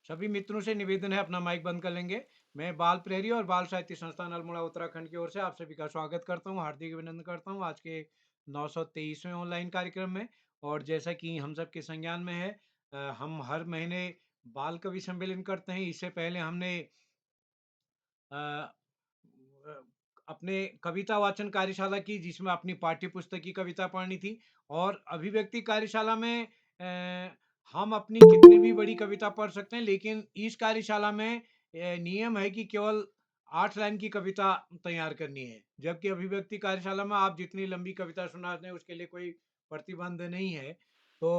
सभी मित्रों से निवेदन है अपना माइक बंद कर लेंगे। मैं बाल प्रहरी और बाल साहित्य संस्थान अल्मोड़ा उत्तराखंड की ओर से आप सभी का स्वागत करता हूँ, हार्दिक अभिनंदन करता हूँ आज के 923वें ऑनलाइन कार्यक्रम में। और जैसा कि हम सबके संज्ञान में है, हम हर महीने बाल कवि सम्मेलन करते हैं। इससे पहले हमने अ, अ, अपने कविता वाचन कार्यशाला की, जिसमें अपनी पाठ्य पुस्तक की कविता पढ़नी थी। और अभिव्यक्ति कार्यशाला में हम अपनी कितनी भी बड़ी कविता पढ़ सकते हैं, लेकिन इस कार्यशाला में नियम है कि केवल 8 लाइन की कविता तैयार करनी है। जबकि अभिव्यक्ति कार्यशाला में आप जितनी लंबी कविता सुना दें उसके लिए कोई प्रतिबंध नहीं है। तो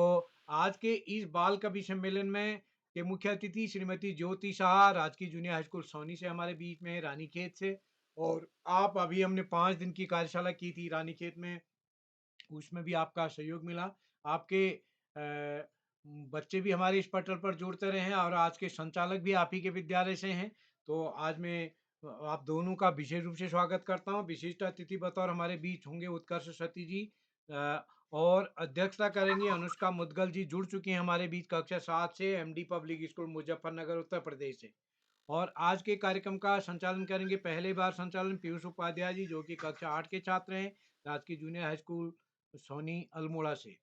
आज के इस बाल कवि सम्मेलन में के मुख्य अतिथि श्रीमती ज्योति शाह, राजकीय जूनियर हाई स्कूल सौनी से हमारे बीच में, रानीखेत से। और आप अभी हमने 5 दिन की कार्यशाला की थी रानीखेत में, उसमें भी आपका सहयोग मिला। आपके बच्चे भी हमारे इस पटल पर जुड़ते रहे हैं और आज के संचालक भी आप ही के विद्यालय से हैं। तो आज मैं आप दोनों का विशेष रूप से स्वागत करता हूँ। विशिष्ट अतिथि बतौर हमारे बीच होंगे उत्कर्ष सती जी, और अध्यक्षता करेंगे अनुष्का मुदगल जी, जुड़ चुकी हैं हमारे बीच कक्षा 7 से, MD public school Muzaffarnagar Uttar Pradesh से। और आज के कार्यक्रम का संचालन करेंगे, पहले बार संचालन, पीयूष उपाध्याय जी, जो कि कक्षा 8 के छात्र हैं, राजकीय junior high school Soni Almora से।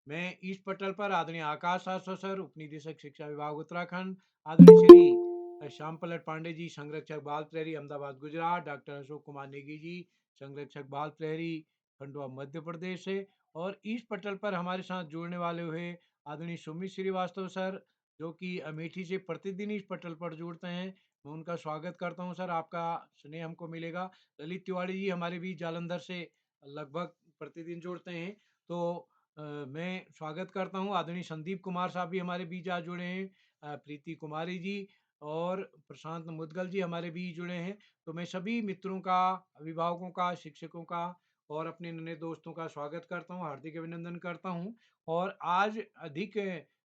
मैं इस पटल पर आदरणीय आकाश शास्त्री सर, उप निदेशक शिक्षा विभाग उत्तराखंड, आदरणीय श्री श्याम पलट पांडे जी, संरक्षक बाल प्रहरी अहमदाबाद गुजरात, डॉक्टर अशोक कुमार नेगी जी, संरक्षक बाल प्रहरी खंडवा मध्य प्रदेश से। और इस पटल पर हमारे साथ जुड़ने वाले हुए आदरणीय सुमित श्रीवास्तव सर, जो कि अमेठी से प्रतिदिन इस पटल पर जुड़ते हैं। मैं उनका स्वागत करता हूं सर, आपका स्नेह हमको मिलेगा। ललित तिवारी जी हमारे बीच जालंधर से लगभग प्रतिदिन जुड़ते हैं। तो मैं स्वागत करता हूं। आदरणीय संदीप कुमार साहब भी हमारे बीच आज जुड़े हैं, प्रीति कुमारी जी और प्रशांत मुदगल जी हमारे बीच जुड़े हैं। तो मैं सभी मित्रों का, अभिभावकों का, शिक्षकों का और अपने नए दोस्तों का स्वागत करता हूं, हार्दिक अभिनंदन करता हूं। और आज अधिक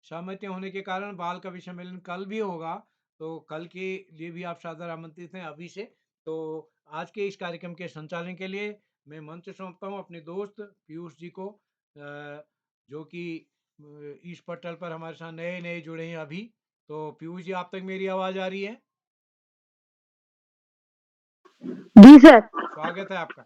सहमतियां होने के कारण बाल कवि सम्मेलन कल भी होगा, तो कल के लिए भी आप सादर आमंत्रित हैं अभी से। तो आज के इस कार्यक्रम के संचालन के लिए मैं मंच सौंपता हूं अपने दोस्त पीयूष जी को, जो कि इस पटल पर हमारे साथ नए नए जुड़े हैं अभी। तो पीयूष जी, आप तक मेरी आवाज आ रही है? जी सर। स्वागत है आपका।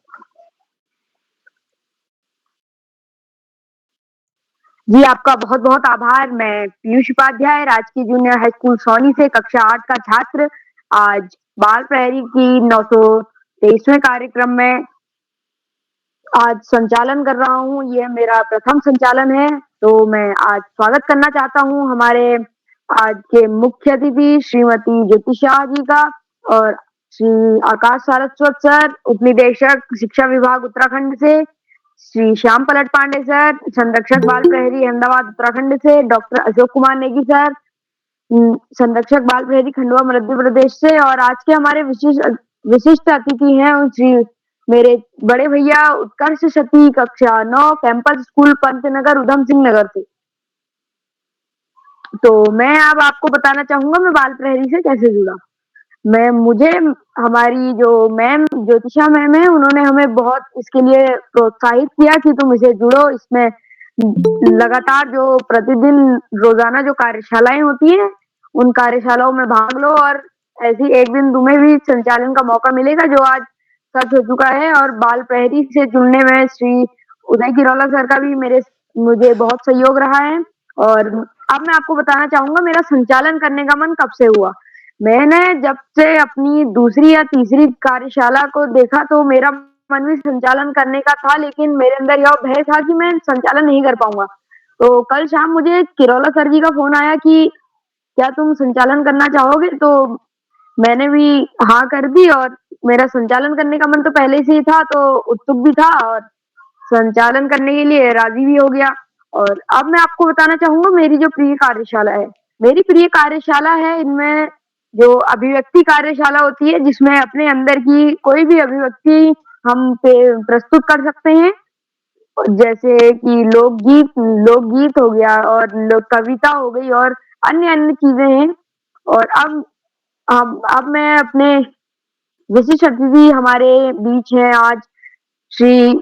जी, आपका बहुत बहुत आभार। मैं पीयूष उपाध्याय, राजकीय जूनियर हाई स्कूल सौनी से कक्षा 8 का छात्र, आज बाल प्रहरी की 923वें कार्यक्रम में आज संचालन कर रहा हूँ। ये मेरा प्रथम संचालन है, तो मैं आज स्वागत करना चाहता हूँ हमारे आज के मुख्य अतिथि श्रीमती ज्योति शाह जी का, और श्री आकाश सारस्वत सर, उप निदेशक शिक्षा विभाग उत्तराखंड से, श्री श्याम पलट पांडे सर, संरक्षक बाल प्रहरी अहमदाबाद उत्तराखंड से, डॉक्टर अशोक कुमार नेगी सर, संरक्षक बाल प्रहरी खंडवा मध्य प्रदेश से। और आज के हमारे विशिष्ट अतिथि हैं श्री मेरे बड़े भैया उत्कर्ष सती, कक्षा 9, कैंपस स्कूल पंतनगर उधम सिंह नगर से। तो मैं अब आपको बताना चाहूंगा मैं बाल प्रहरी से कैसे जुड़ा। मैं मुझे हमारी जो मैम ज्योतिषा मैम है, उन्होंने हमें बहुत इसके लिए प्रोत्साहित किया कि तुम इसे जुड़ो, इसमें लगातार जो प्रतिदिन रोजाना जो कार्यशालाएं होती हैं, उन कार्यशालाओं में भाग लो, और ऐसी एक दिन तुम्हें भी संचालन का मौका मिलेगा, जो आज सच हो चुका है। और बाल प्रहरी से जुड़ने में श्री उदय किरौला सर का भी मुझे बहुत सहयोग रहा है। और अब मैं आपको बताना चाहूंगा मेरा संचालन करने का मन कब से हुआ। मैंने जब से अपनी दूसरी या तीसरी कार्यशाला को देखा, तो मेरा मन भी संचालन करने का था, लेकिन मेरे अंदर यह भय था कि मैं संचालन नहीं कर पाऊंगा। तो कल शाम मुझे किरौला सर जी का फोन आया कि क्या तुम संचालन करना चाहोगे, तो मैंने भी हाँ कर दी, और मेरा संचालन करने का मन तो पहले से ही था, तो उत्सुक भी था, और संचालन करने के लिए राजी भी हो गया। और अब मैं आपको बताना चाहूंगा मेरी जो प्रिय कार्यशाला है। मेरी प्रिय कार्यशाला है, इनमें जो अभिव्यक्ति कार्यशाला होती है, जिसमें अपने अंदर की कोई भी अभिव्यक्ति हम प्रस्तुत कर सकते हैं, जैसे कि लोकगीत हो गया, और लोक कविता हो गई, और अन्य अन्य चीजें हैं। और अब मैं अपने विशिष्ट अतिथि हमारे बीच हैं आज श्री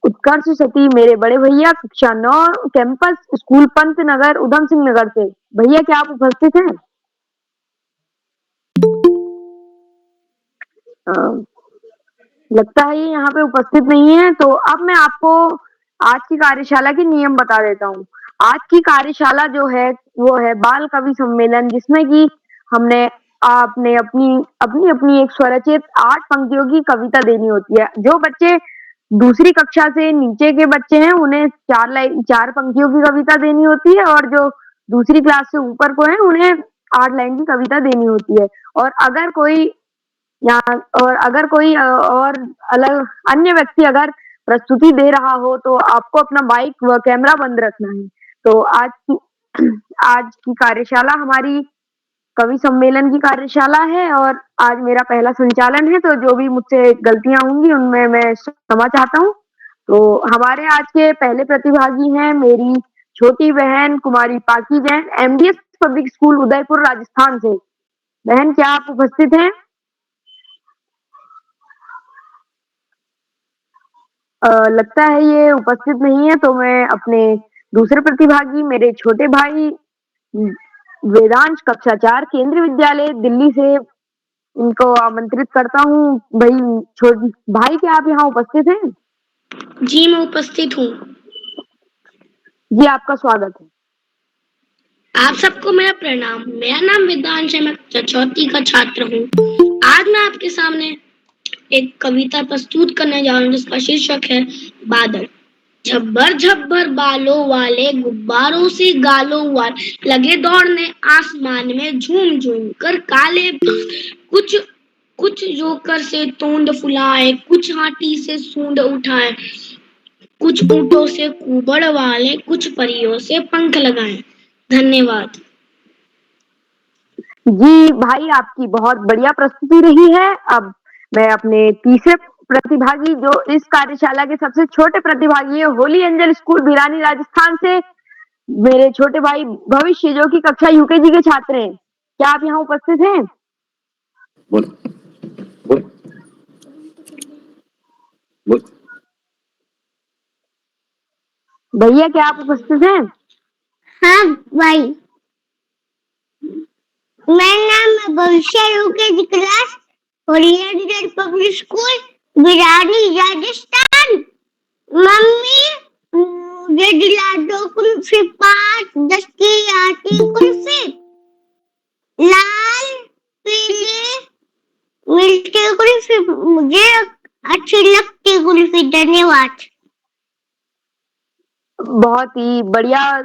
उत्कर्ष सती, मेरे बड़े भैया, कक्षा 9, कैंपस स्कूल पंतनगर उधम सिंह नगर से। भैया, क्या आप उपस्थित हैं? लगता है ये यहाँ पे उपस्थित नहीं है, तो अब मैं आपको आज की कार्यशाला के नियम बता देता हूँ। आज की कार्यशाला जो है, वो है बाल कवि सम्मेलन, जिसमें कि हमने आपने अपनी एक स्वरचित 8 पंक्तियों की कविता देनी होती है। जो बच्चे दूसरी कक्षा से नीचे के बच्चे हैं, उन्हें 4 पंक्तियों की कविता देनी होती है, और जो दूसरी क्लास से ऊपर को हैं, उन्हें 8 लाइन की कविता देनी होती है। और अगर कोई और अलग अन्य व्यक्ति अगर प्रस्तुति दे रहा हो, तो आपको अपना माइक व कैमरा बंद रखना है। तो आज की कार्यशाला हमारी कवि सम्मेलन की कार्यशाला है, और आज मेरा पहला संचालन है, तो जो भी मुझसे गलतियाँ होंगी उनमें मैं क्षमा चाहता हूँ। तो हमारे आज के पहले प्रतिभागी हैं मेरी छोटी बहन कुमारी पाकी Jain, MDS public school Udaipur Rajasthan से। बहन, क्या आप उपस्थित हैं? लगता है ये उपस्थित नहीं है, तो मैं अपने दूसरे प्रतिभागी मेरे छोटे भाई वेदांश कक्षा 4 केंद्रीय विद्यालय दिल्ली से इनको आमंत्रित करता हूँ। भाई, क्या आप यहाँ उपस्थित हैं? जी, मैं उपस्थित हूँ। जी, आपका स्वागत है। आप सबको मेरा प्रणाम। मेरा नाम वेदांश है, मैं कक्षा चौथी का छात्र हूँ। आज मैं आपके सामने एक कविता प्रस्तुत करने जा रहा हूँ, जिसका शीर्षक है बादल। झब्बर झब्बर बालों वाले गुब्बारों से गालों वाले लगे दौड़ने आसमान में झूम झूम कर काले। कुछ जोकर से तोंद फुलाए, कुछ हाथी से सूंड उठाए, कुछ ऊँटों से कुबड़ वाले, कुछ परियों से पंख लगाए। धन्यवाद। जी भाई, आपकी बहुत बढ़िया प्रस्तुति रही है। अब मैं अपने तीसरे प्रतिभागी, जो इस कार्यशाला के सबसे छोटे प्रतिभागी है, होली एंजल स्कूल भिरानी राजस्थान से मेरे छोटे भाई भविष्य, जो कि कक्षा यूकेजी के छात्र हैं। क्या आप यहाँ उपस्थित हैं? बोल। भैया, क्या आप उपस्थित हैं? हाँ भाई, मेरा नाम Bhavishya, UKG class, holy public school Bhirani Rajasthan. Mummy, मुझे दिला दो कुल्फी 5 10 की आती कुल्फी, लाल पीली मिलती कुल्फी, मुझे अच्छी लगती कुल्फी। धन्यवाद। बहुत ही बढ़िया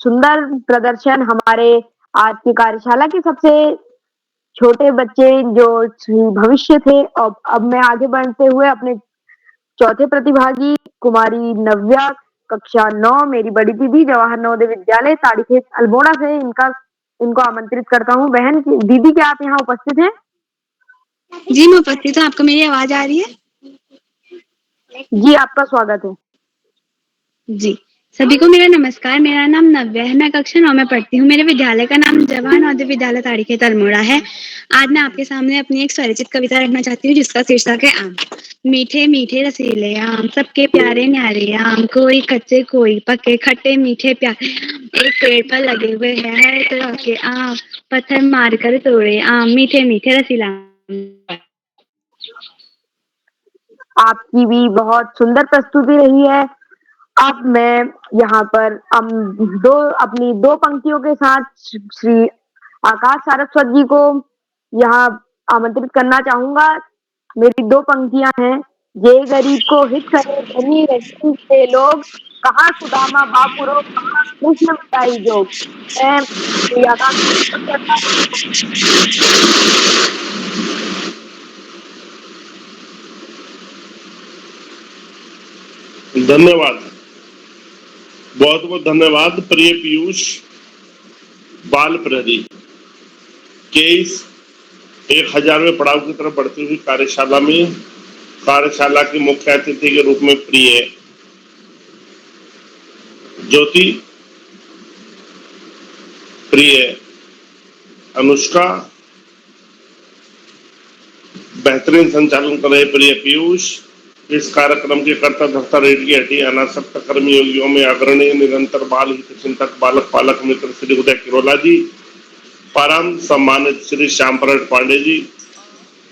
सुंदर प्रदर्शन हमारे आज की कार्यशाला के सबसे छोटे बच्चे, जो भविष्य थे। अब मैं आगे बढ़ते हुए अपने चौथे प्रतिभागी कुमारी नव्या कक्षा 9 मेरी बड़ी दीदी जवाहर नवोदय विद्यालय ताड़ीखेत अल्मोड़ा से इनको आमंत्रित करता हूँ। बहन, दीदी, क्या आप यहाँ उपस्थित हैं? जी, मैं उपस्थित हूँ। आपको मेरी आवाज आ रही है? जी, आपका स्वागत है। जी, सभी को मेरा नमस्कार। मेरा नाम नव्या है, मैं कक्षा 9 में पढ़ती हूँ। मेरे विद्यालय का नाम जवाहर नवोदय विद्यालय ताड़ीखेत अल्मोड़ा है। आज मैं आपके सामने अपनी एक स्वरचित कविता रखना चाहती हूँ, जिसका शीर्षक है आम। मीठे मीठे रसीले आम, सबके प्यारे न्यारे आम, कोई कच्चे कोई पके, खट्टे मीठे प्यारे आम, एक पेड़ पर लगे हुए हैं हर तरह के आम, पत्थर मार कर तोड़े आम, मीठे मीठे रसीला आम। आपकी भी बहुत सुंदर प्रस्तुति रही है। अब मैं यहाँ पर अपनी 2 पंक्तियों के साथ श्री आकाश सारस्वत जी को यहाँ आमंत्रित करना चाहूंगा। मेरी 2 पंक्तियां हैं। जे गरीब को हित करे धनी रहीम से लोग, कहाँ सुदामा बापुरो, कहाँ कृष्ण मिटाई जोग। मैं श्री आकाश धन्यवाद, बहुत बहुत धन्यवाद। प्रिय पीयूष, बाल प्रहरी के इस 1000वें पड़ाव की तरफ बढ़ती हुई कार्यशाला के मुख्य अतिथि के रूप में प्रिय ज्योति, प्रिय अनुष्का, बेहतरीन संचालन कर रहे प्रिय पीयूष, इस कार्यक्रम के कर्ता धर्ता रेडियो हटी अनासक्त कर्मयोगियों में अग्रणी निरंतर बाल हित चिंतक बालक पालक मित्र श्री उदय किरोला जी, परम सम्मानित श्री श्याम पांडे जी,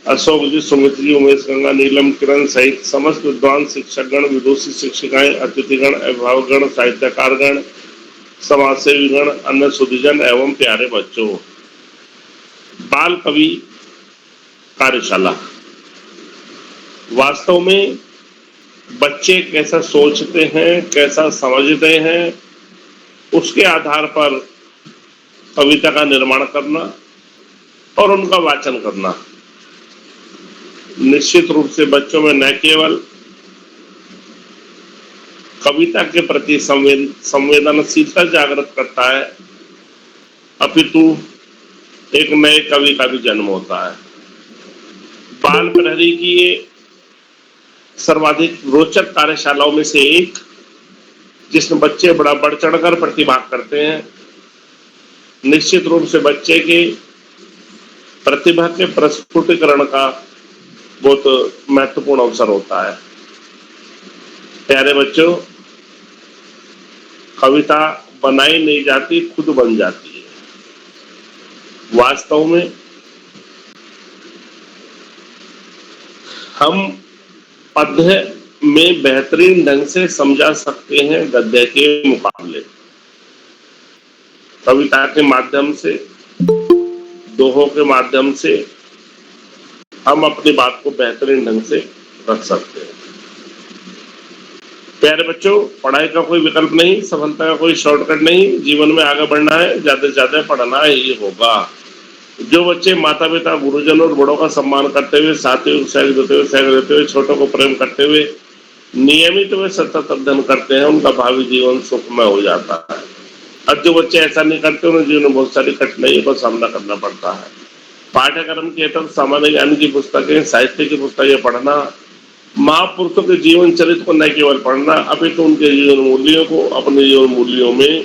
अशोक जी, सुमित जी, उमेश, गंगा, नीलम, किरण सहित समस्त विद्वान शिक्षकगण, विदुषी शिक्षिकाएं, अतिथिगण, अभिभावकगण, साहित्यकारगण, समाजसेवीगण, अन्य सुधीजन एवं प्यारे बच्चों। बाल कवि कार्यशाला। वास्तव में बच्चे कैसा सोचते हैं, कैसा समझते हैं, उसके आधार पर कविता का निर्माण करना और उनका वाचन करना निश्चित रूप से बच्चों में न केवल कविता के प्रति संवेदनशीलता जागृत करता है, अपितु एक नए कवि का भी जन्म होता है। बाल प्रहरी की ये सर्वाधिक रोचक कार्यशालाओं में से एक, जिसमें बच्चे बड़ा बढ़ चढ़कर प्रतिभाग करते हैं। निश्चित रूप से बच्चे के प्रतिभा के प्रस्फुटीकरण का बहुत महत्वपूर्ण अवसर होता है। प्यारे बच्चों, कविता बनाई नहीं जाती, खुद बन जाती है। वास्तव में हम पद्य में बेहतरीन ढंग से समझा सकते हैं गद्य के मुकाबले। कविता के माध्यम से, दोहों के माध्यम से हम अपनी बात को बेहतरीन ढंग से रख सकते हैं। प्यारे बच्चों, पढ़ाई का कोई विकल्प नहीं, सफलता का कोई शॉर्टकट नहीं। जीवन में आगे बढ़ना है, ज्यादा से ज्यादा पढ़ना ही होगा। जो बच्चे माता पिता, गुरुजन और बड़ों का सम्मान करते हुए, साथियों को सहयोग देते हुए, छोटों को प्रेम करते हुए नियमित व सतत अध्ययन करते हैं, उनका भावी जीवन सुखमय हो जाता है। और जो बच्चे ऐसा नहीं करते, उन्हें जीवन में बहुत सारी कठिनाइयों का सामना करना पड़ता है। पाठ्यक्रम के तहत सामान्य ज्ञान की पुस्तकें, साहित्य की पुस्तकें पढ़ना, महापुरुषों के जीवन चरित्र को न केवल पढ़ना, अपितु उनके जीवन मूल्यों को अपने जीवन मूल्यों में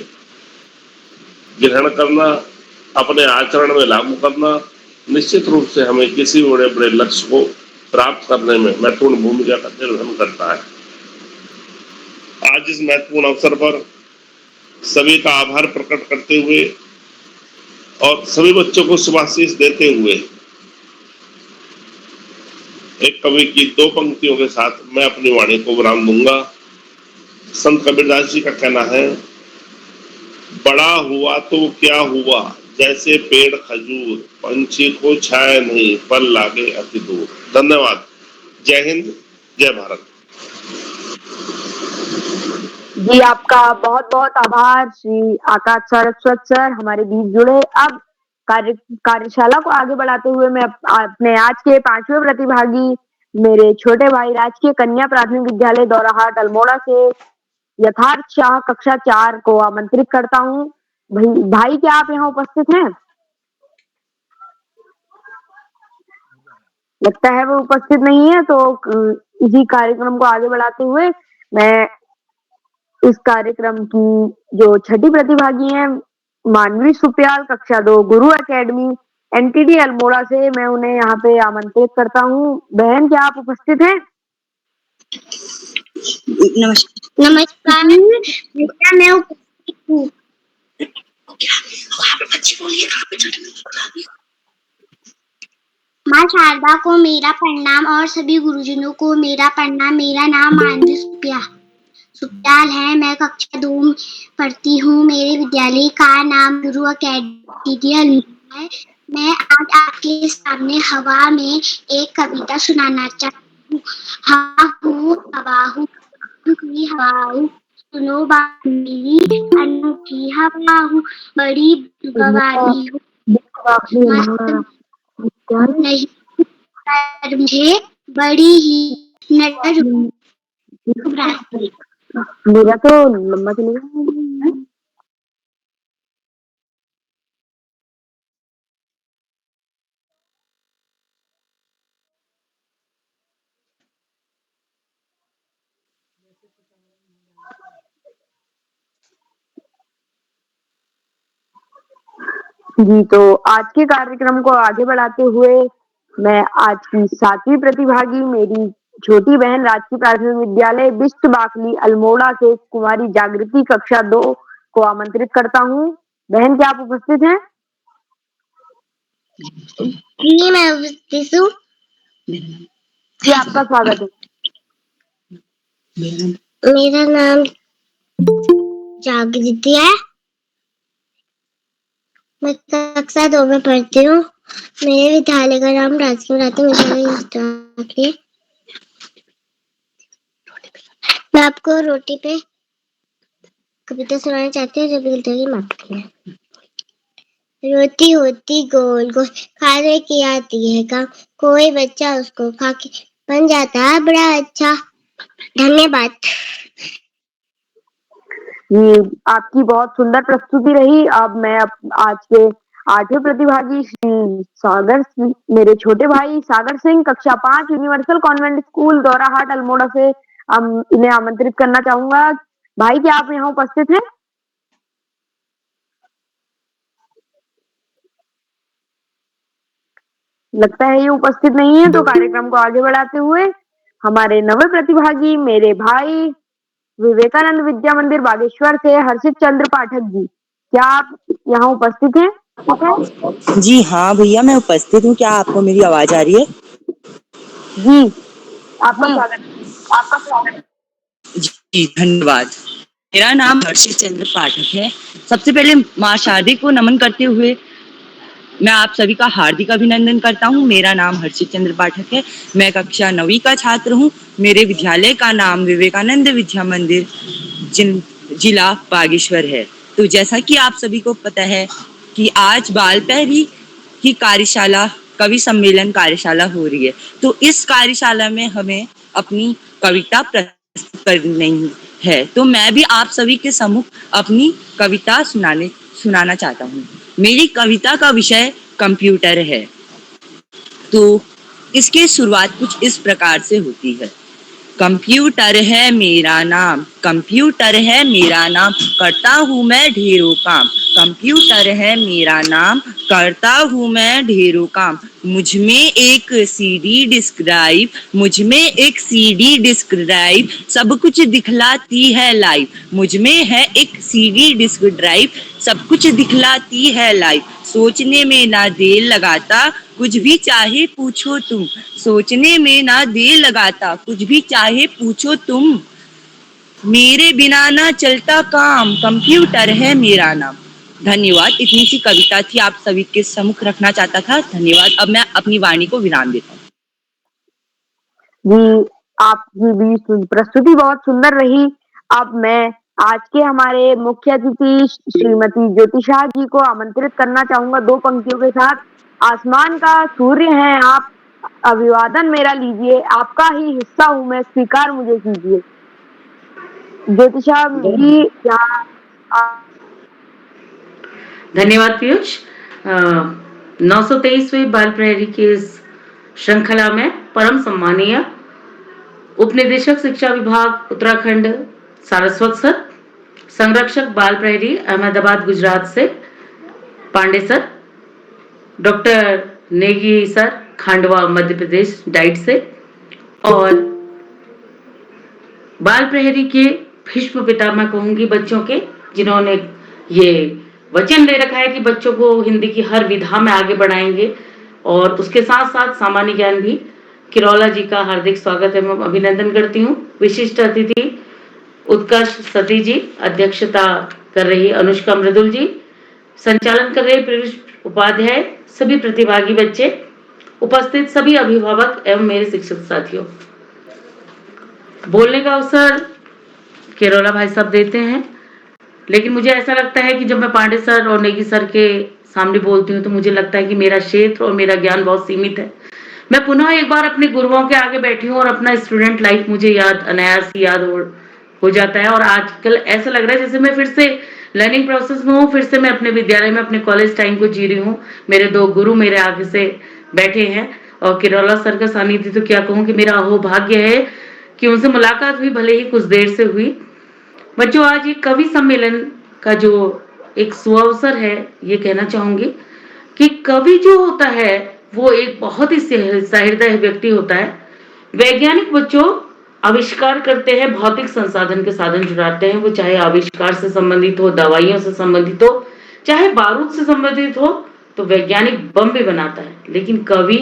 ग्रहण करना, अपने आचरण में लागू करना, निश्चित रूप से हमें किसी बड़े बड़े लक्ष्य को प्राप्त करने में महत्वपूर्ण भूमिका का निर्वहन करता है। आज इस महत्वपूर्ण अवसर पर सभी का आभार प्रकट करते हुए और सभी बच्चों को शुभाशीष देते हुए एक कवि की दो पंक्तियों के साथ मैं अपनी वाणी को विराम दूंगा। संत कबीरदास जी का कहना है, बड़ा हुआ तो क्या हुआ, जैसे पेड़ खजूर, पंछी को छाया नहीं, फल लागे अति दूर। धन्यवाद। जय हिंद, जय भारत। जी, आपका बहुत बहुत आभार श्री आकाश सरस्वत सर, हमारे बीच जुड़े। अब कार्यशाला को आगे बढ़ाते हुए मैं अपने आज के 5वें प्रतिभागी मेरे छोटे भाई राजकीय कन्या प्राथमिक विद्यालय दौराहाट अल्मोड़ा से यथार्थ शाह कक्षा 4 को आमंत्रित करता हूँ। भाई क्या आप यहाँ उपस्थित हैं? लगता है वो उपस्थित नहीं है, तो इसी कार्यक्रम को आगे बढ़ाते हुए मैं इस कार्यक्रम की जो छठी प्रतिभागी हैं, मानवी सुप्याल कक्षा 2 गुरु एकेडमी एनटीडी अल्मोड़ा से, मैं उन्हें यहाँ पे आमंत्रित करता हूँ। बहन क्या आप उपस्थित हैं? नमस्कार, मैं उपस्थित हूँ। माँ शारदा को मेरा प्रणाम और सभी गुरुजनों को मेरा प्रणाम। मेरा नाम मानवी सुप्याल है। मैं कक्षा 2 में पढ़ती हूँ। मेरे विद्यालय का नाम गुरु एकेडमी है। मैं आज आपके सामने हवा में एक कविता सुनाना चाहती हूँ। हवा हूँ सुनो बात मेरी, अनूठी हवा हूँ, बड़ी गवारी हूँ, नहीं मुझे बड़ी ही नजर। मेरा तो लंबा चलेगा। जी, तो आज के कार्यक्रम को आगे बढ़ाते हुए मैं आज की 7वीं प्रतिभागी मेरी छोटी बहन राजकीय प्राथमिक विद्यालय बिस्ट बाकली अल्मोड़ा से कुमारी जागृति कक्षा 2 को आमंत्रित करता हूँ। बहन क्या आप उपस्थित हैं? जी, मैं उपस्थित हूँ। जी, आपका स्वागत है। मेरा नाम जागृति है। मैं कक्षा 2 में पढ़ती हूँ। मेरे विद्यालय का नाम राजकीय प्राथमिक विद्यालय इंस्टाक है। मैं आपको रोटी पे कविता सुनाना चाहती हूँ जो बिल्कुल की माफी है। रोटी होती गोल गोल, खाने की आती है काम, कोई बच्चा उसको खा के बन जाता है बड़ा अच्छा। धन्यवाद। जी, आपकी बहुत सुंदर प्रस्तुति रही। अब मैं आज के 8वें प्रतिभागी श्री सागर मेरे छोटे भाई सागर सिंह कक्षा 5 यूनिवर्सल कॉन्वेंट स्कूल दौराहाट अल्मोड़ा से इन्हें आमंत्रित करना चाहूंगा। भाई, क्या आप यहाँ उपस्थित हैं? लगता है ये उपस्थित नहीं है, तो कार्यक्रम को आगे बढ़ाते हुए हमारे नवे प्रतिभागी मेरे भाई विवेकानंद विद्या मंदिर बागेश्वर से हर्षित चंद्र पाठक जी, क्या आप यहाँ उपस्थित हैं? जी हाँ भैया, मैं उपस्थित हूँ। क्या आपको मेरी आवाज आ रही है? जी, आपका स्वागत। जी धन्यवाद। मेरा नाम हर्षित चंद्र पाठक है। सबसे पहले माँ शारदे को नमन करते हुए मैं आप सभी का हार्दिक अभिनंदन करता हूँ। मेरा नाम हर्षित चंद्र पाठक है। मैं कक्षा 9वीं का छात्र हूँ। मेरे विद्यालय का नाम विवेकानंद विद्या मंदिर जिला बागेश्वर है। तो जैसा कि आप सभी को पता है कि आज बाल पहरी की कार्यशाला कवि सम्मेलन कार्यशाला हो रही है, तो इस कार्यशाला में हमें अपनी कविता प्रस्तुत करनी है। तो मैं भी आप सभी के सम्मुख अपनी कविता सुनाना चाहता हूँ। मेरी कविता का विषय कंप्यूटर है। तो इसकी शुरुआत कुछ इस प्रकार से होती है। कंप्यूटर है मेरा नाम, कंप्यूटर है मेरा नाम, करता हूँ मैं ढेरों काम। कंप्यूटर है मेरा नाम, करता हूँ मैं ढेरों काम। मुझ में एक सीडी डिस्क ड्राइव, मुझ में एक सीडी डिस्क ड्राइव, सब कुछ दिखलाती है लाइव। मुझ में है एक सीडी डिस्क ड्राइव, सब कुछ दिखलाती है लाइव। सोचने में ना देर लगाता, कुछ भी चाहे पूछो तुम। सोचने में ना देर लगाता, कुछ भी चाहे पूछो तुम। मेरे बिना ना चलता काम, कंप्यूटर है मेरा नाम। धन्यवाद। इतनी सी कविता थी, आप सभी के सम्मुख रखना चाहता था। धन्यवाद। अब मैं अपनी वाणी को विराम देता हूँ। जी, आपकी भी प्रस्तुति बहुत सुंदर रही। अब मैं आज के हमारे मुख्य अतिथि श्रीमती ज्योतिषा जी को आमंत्रित करना चाहूंगा 2 पंक्तियों के साथ। आसमान का सूर्य हैं आप, अभिवादन मेरा लीजिए, आपका ही हिस्सा हूँ मैं, स्वीकार मुझे कीजिए। ज्योतिषा जी, यहाँ धन्यवाद पीयूष। 923वें बाल प्रहरी की इस श्रृंखला में परम सम्मानीय उपनिदेशक शिक्षा विभाग उत्तराखंड सारस्वत सर, संरक्षक बाल प्रहरी अहमदाबाद गुजरात से Pandey sir, doctor Negi sir Khandwa Madhya Pradesh DIET से, और बाल प्रहरी के भीष्म पिता मैं कहूंगी बच्चों के, जिन्होंने ये वचन ले रखा है कि बच्चों को हिंदी की हर विधा में आगे बढ़ाएंगे, और उसके साथ साथ सामान्य ज्ञान भी। किरौला जी का हार्दिक स्वागत है, मैं अभिनंदन करती हूँ। विशिष्ट अतिथि उत्कर्ष सती जी, अध्यक्षता कर रही अनुष्का मृदुल जी, संचालन कर रहे पीयूष उपाध्याय, सभी प्रतिभागी बच्चे, उपस्थित सभी अभिभावक एवं मेरे शिक्षक साथियों। बोलने का अवसर केरोला भाई साहब देते हैं, लेकिन मुझे ऐसा लगता है कि जब मैं पांडे सर और नेगी सर के सामने बोलती हूँ तो मुझे लगता है कि मेरा क्षेत्र और मेरा ज्ञान बहुत सीमित है। मैं पुनः एक बार अपने गुरुओं के आगे बैठी हूँ और अपना स्टूडेंट लाइफ मुझे याद अनायास याद हो जाता है, और आजकल ऐसा लग रहा है जैसे मैं फिर से लर्निंग प्रोसेस में हूँ, फिर से मैं अपने विद्यालय में अपने कॉलेज टाइम को जी रही हूँ। मेरे 2 गुरु मेरे आगे से बैठे हैं, और किरौला सर का सानिध्य तो क्या कहूँ कि मेरा अहोभाग्य है कि उनसे मुलाकात हुई, भले ही कुछ देर से हुई। बच्चों, आज ये कवि सम्मेलन का जो एक सुअवसर है, ये कहना चाहूंगी कि कवि जो होता है वो एक बहुत ही सहृदय व्यक्ति होता है। वैज्ञानिक बच्चों आविष्कार करते हैं, भौतिक संसाधन के साधन जुटाते हैं, वो चाहे आविष्कार से संबंधित हो, दवाइयों से संबंधित हो, चाहे बारूद से संबंधित हो, तो वैज्ञानिक बम भी बनाता है। लेकिन कवि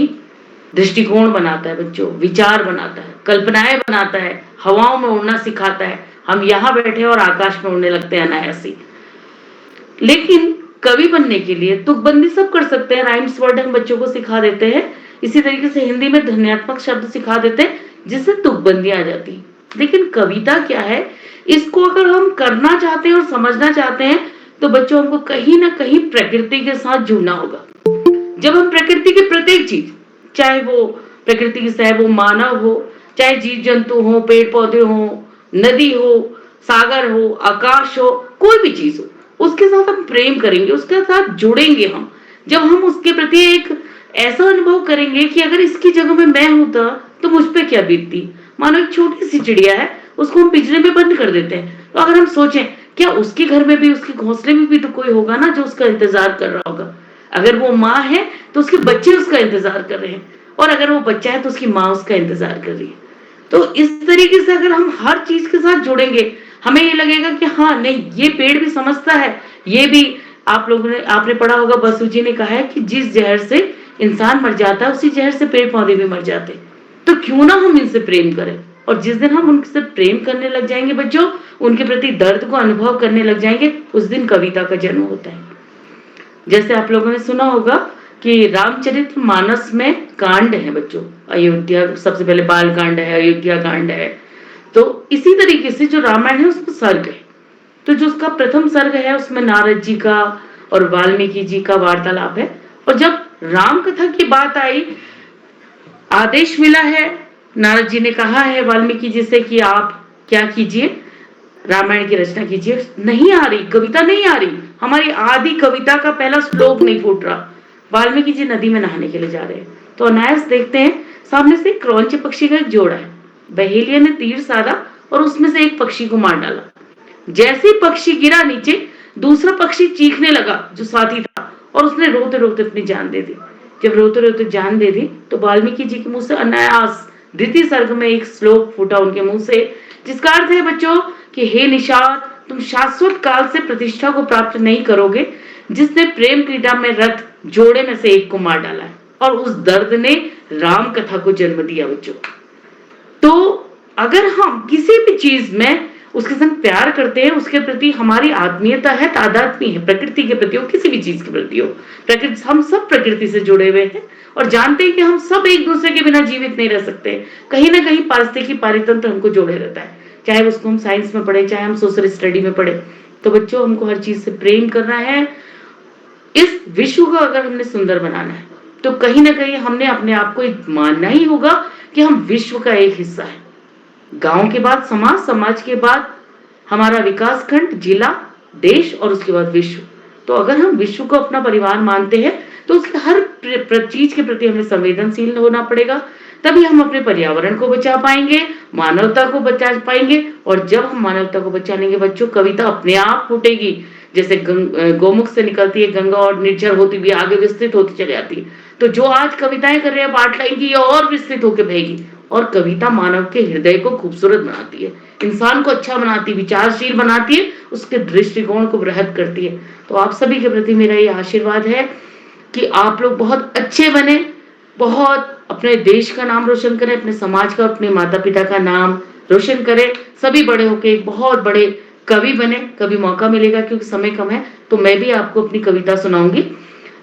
दृष्टिकोण बनाता है बच्चों, विचार बनाता है, कल्पनाएं बनाता है, हवाओं में उड़ना सिखाता है। हम यहाँ बैठे और आकाश में उड़ने लगते हैं अनायास ही। लेकिन कवि बनने के लिए तुकबंदी सब कर सकते हैं, राइम्स वर्ड हम बच्चों को सिखा देते हैं। इसी तरीके से हिंदी में ध्वन्यात्मक शब्द सिखा देते हैं जिससे तुकबंदी आ जाती है। लेकिन कविता क्या है, इसको अगर हम करना चाहते हैं और समझना चाहते हैं तो बच्चों हमको कहीं ना कहीं प्रकृति के साथ जुड़ना होगा। जब हम प्रकृति की प्रत्येक चीज, चाहे वो प्रकृति की चाहे वो मानव हो, चाहे जीव जंतु हो, पेड़ पौधे हो, नदी हो, सागर हो, आकाश हो, कोई भी चीज हो, उसके साथ हम प्रेम करेंगे, उसके साथ जुड़ेंगे। हम जब हम उसके प्रति एक ऐसा अनुभव करेंगे कि अगर इसकी जगह में मैं होता तो मुझ पे क्या बीतती। मानो एक छोटी सी चिड़िया है, उसको हम पिंजरे में बंद कर देते हैं, तो अगर हम सोचें क्या उसके घर में भी, उसके घोंसले में भी तो कोई होगा ना जो उसका इंतजार कर रहा होगा। अगर वो माँ है तो उसके बच्चे उसका इंतजार कर रहे हैं, और अगर वो बच्चा है तो उसकी माँ उसका इंतजार कर रही है। तो इस तरीके से अगर हम हर चीज के साथ जुड़ेंगे, हमें ये लगेगा कि हाँ नहीं, ये पेड़ भी समझता है, ये भी। आप लोगों ने आपने पढ़ा होगा, बसु जी ने कहा है कि जिस जहर से इंसान मर जाता है उसी जहर से पेड़ पौधे भी मर जाते हैं। तो क्यों ना हम इनसे प्रेम करें। और जिस दिन हम उनसे प्रेम करने लग जाएंगे बच्चों, उनके प्रति दर्द को अनुभव करने लग जाएंगे, उस दिन कविता का जन्म होता है। जैसे आप लोगों ने सुना होगा कि रामचरितमानस में कांड है बच्चों, अयोध्या सबसे पहले बाल कांड है, अयोध्या कांड है। तो इसी तरीके से जो रामायण है उसमें सर्ग है, तो जो उसका प्रथम सर्ग है उसमें नारद जी का और वाल्मीकि जी का वार्तालाप है। और जब राम कथा की बात आई, आदेश मिला है, नारद जी ने कहा है वाल्मीकि जी से कि आप क्या कीजिए, रामायण की रचना कीजिए। नहीं आ रही कविता, नहीं आ रही, हमारी आदि कविता का पहला श्लोक नहीं फूट रहा। वाल्मीकि जी नदी में नहाने के लिए जा रहे हैं, तो अनायास देखते हैं सामने से क्रौंच पक्षी का एक जोड़ा है। बहेलिया ने तीर साधा और उसमें से एक पक्षी को मार डाला। जैसे ही पक्षी गिरा नीचे, दूसरा पक्षी चीखने लगा जो साथी था, और उसने रोते रोते अपनी जान दे दी। जब रोते रोते जान दे दी तो वाल्मीकि जी के मुंह से अनायास द्वितीय सर्ग में एक श्लोक फूटा उनके मुंह से, जिसका अर्थ है बच्चों कि हे निषाद, तुम शाश्वत काल से प्रतिष्ठा को प्राप्त नहीं करोगे जिसने प्रेम क्रीड़ा में रत जोड़े में से एक को मार डाला है। और उस दर्द ने राम कथा को जन्म दिया बच्चों। तो अगर हम किसी भी चीज में उसके संग प्यार करते हैं, उसके प्रति हमारी आत्मीयता है, तादात्म्य है, प्रकृति के प्रति हो, किसी भी चीज के प्रति हो, प्रकृति, हम सब प्रकृति से जुड़े हुए हैं और जानते हैं कि हम सब एक दूसरे के बिना जीवित नहीं रह सकते। कहीं ना कहीं पारिस्थितिकी पारितंत्र हमको जोड़े रहता है, चाहे उसको हम साइंस में पढ़े, चाहे हम सोशल स्टडी में पढ़े। तो बच्चों हमको हर चीज से प्रेम करना है। इस विश्व को अगर हमने सुंदर बनाना है तो कहीं ना कहीं हमने अपने आप को मानना ही होगा कि हम विश्व का एक हिस्सा है। गांव के बाद समाज, समाज के बाद हमारा विकास खंड, जिला, देश और उसके बाद विश्व। तो अगर हम विश्व को अपना परिवार मानते हैं तो उसके हर चीज के प्रति हमें संवेदनशील होना पड़ेगा, तभी हम अपने पर्यावरण को बचा पाएंगे, मानवता को बचा पाएंगे। और जब हम मानवता को बचा लेंगे बच्चों, कविता अपने आप फूटेगी। जैसे गोमुख से निकलती है गंगा और निर्जर होती भी आगे विस्तृत होती चली जाती है। तो जो आज कविताएं कर रहे हैं 8 लाइन की, और विस्तृत होकर बहेगी। और कविता मानव के हृदय को खूबसूरत बनाती है, इंसान को अच्छा बनाती है, विचारशील बनाती है, उसके दृष्टिकोण को बृहद करती है। तो आप सभी के प्रति मेरा ये आशीर्वाद है कि आप लोग बहुत अच्छे बने, बहुत अपने देश का नाम रोशन करें, अपने समाज का, अपने माता पिता का नाम रोशन करें। सभी बड़े होके एक बहुत बड़े कवि बने। कभी मौका मिलेगा, क्योंकि समय कम है, तो मैं भी आपको अपनी कविता सुनाऊंगी।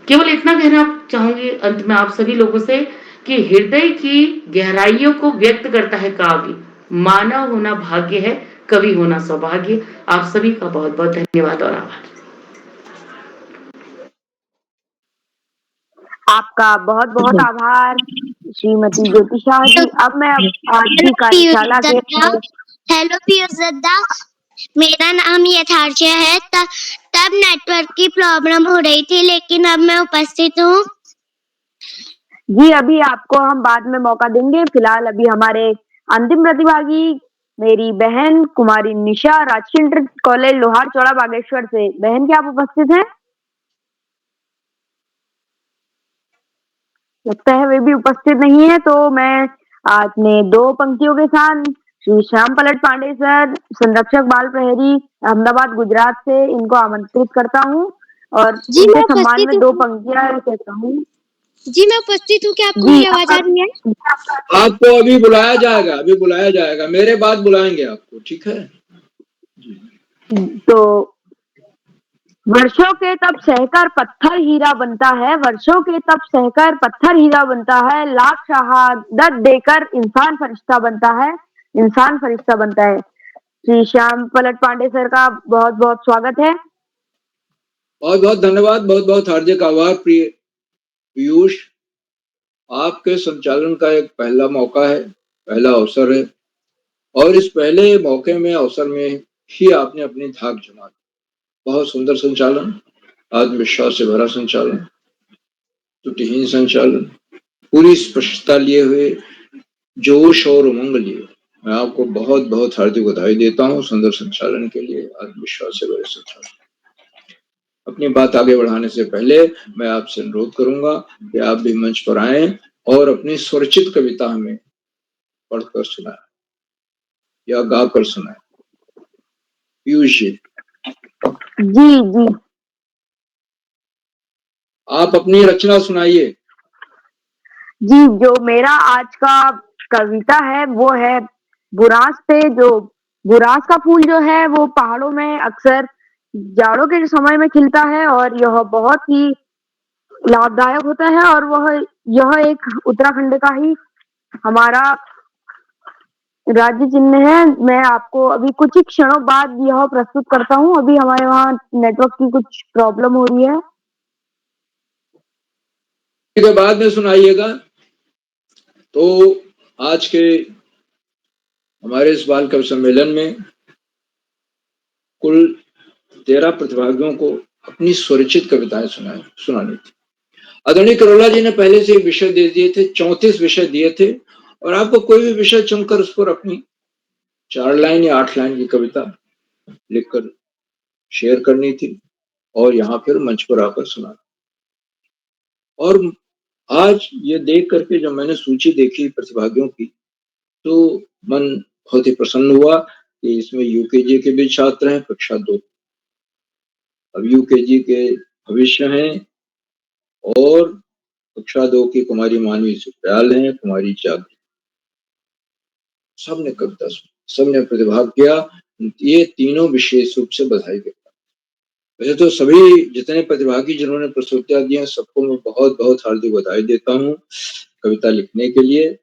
केवल इतना कहना चाहूंगी अंत में आप सभी लोगों से कि हृदय की गहराइयों को व्यक्त करता है काव्य। मानव होना भाग्य है, कवि होना सौभाग्य। आप सभी का बहुत बहुत धन्यवाद और आभार। आपका बहुत बहुत आभार श्रीमती ज्योतिषा जी। अब मैं आज की कार्यशाला के हेलो पीयूष दत्ता, मेरा नाम यथार्थ है। तब नेटवर्क की प्रॉब्लम हो रही थी, लेकिन अब मैं उपस्थित हूँ। जी, अभी आपको हम बाद में मौका देंगे। फिलहाल अभी हमारे अंतिम प्रतिभागी मेरी बहन कुमारी निशा, राजकीय इंटर कॉलेज लोहार चौड़ा बागेश्वर से। बहन, क्या आप उपस्थित हैं? लगता है वे भी उपस्थित नहीं है। तो मैं अपने 2 पंक्तियों के साथ श्री श्याम पलट पांडे सर, संरक्षक बाल प्रहरी, अहमदाबाद गुजरात से, इनको आमंत्रित करता हूँ और उनके सम्मान में 2 पंक्तियां कहता हूँ। जी मैं उपस्थित हूँ, क्या आपको जी मेरी आवाज आ रही है? आपको अभी बुलाया जाएगा, मेरे बाद बुलाएंगे आपको, ठीक है? तो वर्षों के तप सहकर पत्थर हीरा बनता है, वर्षों के तप सहकर पत्थर हीरा बनता है, लाख शहादत देकर इंसान फरिश्ता बनता है, इंसान फरिश्ता बनता है। श्री श्याम पलट पांडे सर का बहुत बहुत स्वागत है। बहुत बहुत धन्यवाद, बहुत बहुत हार्दिक आभार प्रिय पीयूष। आपके संचालन का एक पहला मौका है, पहला अवसर है, और इस पहले मौके में, अवसर में ही आपने अपनी धाक जमा दी। बहुत सुंदर संचालन, आत्मविश्वास से भरा संचालन, त्रुटिहीन संचालन, पूरी स्पष्टता लिए हुए, जोश और उमंग लिए। मैं आपको बहुत बहुत हार्दिक बधाई देता हूँ सुंदर संचालन के लिए, आत्मविश्वास से भरे संचालन। अपनी बात आगे बढ़ाने से पहले मैं आपसे अनुरोध करूंगा कि आप भी मंच पर आएं और अपनी स्वरचित कविता हमें पढ़कर सुनाएं या गाकर सुनाएं। पीयूष जी, जी आप अपनी रचना सुनाइए। जी, जो मेरा आज का कविता है वो है बुरांस पे। जो बुरांस का फूल जो है वो पहाड़ों में अक्सर जाड़ों के समय में खिलता है और यह बहुत ही लाभदायक होता है, और यह एक उत्तराखंड का ही हमारा राज्य चिन्ह है। मैं आपको अभी कुछ ही क्षणों बाद यह प्रस्तुत करता हूँ। अभी हमारे वहाँ नेटवर्क की कुछ प्रॉब्लम हो रही है, के बाद में सुनाइएगा। तो आज के हमारे इस बाल कवि सम्मेलन में कुल 13 प्रतिभागियों को अपनी स्वरचित कविताएं सुनानी थी। आदरणीय करोला जी ने पहले से विषय दे दिए थे, 34 विषय दिए थे, और आपको कोई भी विषय चुनकर उस पर अपनी 4 लाइन या 8 लाइन की कविता लिखकर शेयर करनी थी और यहाँ फिर मंच पर आकर सुना। और आज ये देख करके जब मैंने सूची देखी प्रतिभागियों की, तो मन बहुत ही प्रसन्न हुआ कि इसमें यूकेजी के भी छात्र हैं, कक्षा 2। अब यूकेजी के भविष्य हैं, और कक्षा 2 की कुमारी मानवी सुखदयाल हैं, कुमारी जागृति, सबने कविता सुनी, सबने प्रतिभाग किया। ये तीनों विशेष रूप से बधाई देता। वैसे तो सभी जितने प्रतिभागी जिन्होंने प्रस्तुतियां दी हैं, सबको मैं बहुत बहुत हार्दिक बधाई देता हूँ कविता लिखने के लिए।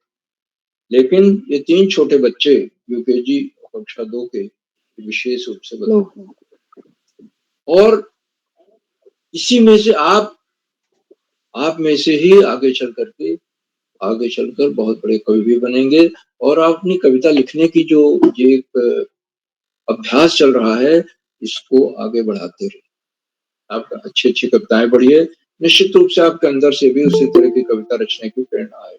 लेकिन ये 3 छोटे बच्चे यूकेजी कक्षा 2 के विशेष रूप से बधाई, और इसी में से आप में से ही आगे चलकर बहुत बड़े कवि भी बनेंगे। और आप अपनी कविता लिखने की जो ये एक अभ्यास चल रहा है, इसको आगे बढ़ाते रहिए। आप अच्छी कविताएं पढ़िए, निश्चित रूप से आपके अंदर से भी उसी तरह की कविता रचने की प्रेरणा आए।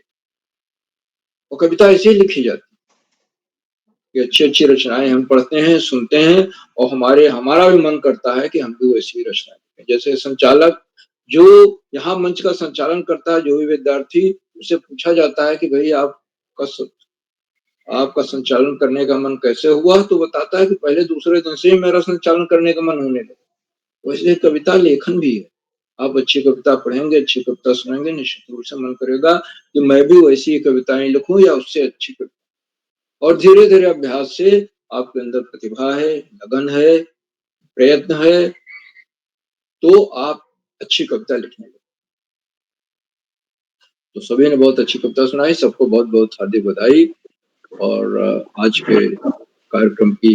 और कविता ऐसे ही लिखी जाती है कि अच्छी रचनाएं हम पढ़ते हैं, सुनते हैं, और हमारा भी मन करता है कि हम भी वैसी रचनाएं लिखें। जैसे संचालक जो यहाँ मंच का संचालन करता है, जो भी विद्यार्थी, उससे पूछा जाता है कि भाई आपका संचालन करने का मन कैसे हुआ, तो बताता है कि पहले दूसरे दिन से ही मेरा संचालन करने का मन होने लगा। वैसे कविता लेखन भी है। आप अच्छी कविता पढ़ेंगे, अच्छी कविता सुनेंगे, निश्चित रूप से मन करेगा कि मैं भी वैसी ही कविताएं लिखूं या उससे अच्छी कविता। और धीरे धीरे अभ्यास से आपके अंदर प्रतिभा है, लगन है, प्रयत्न है, तो आप अच्छी कविता लिखने लगे। तो सभी ने बहुत अच्छी कविता सुनाई, सबको बहुत बहुत हार्दिक बधाई। और आज के कार्यक्रम की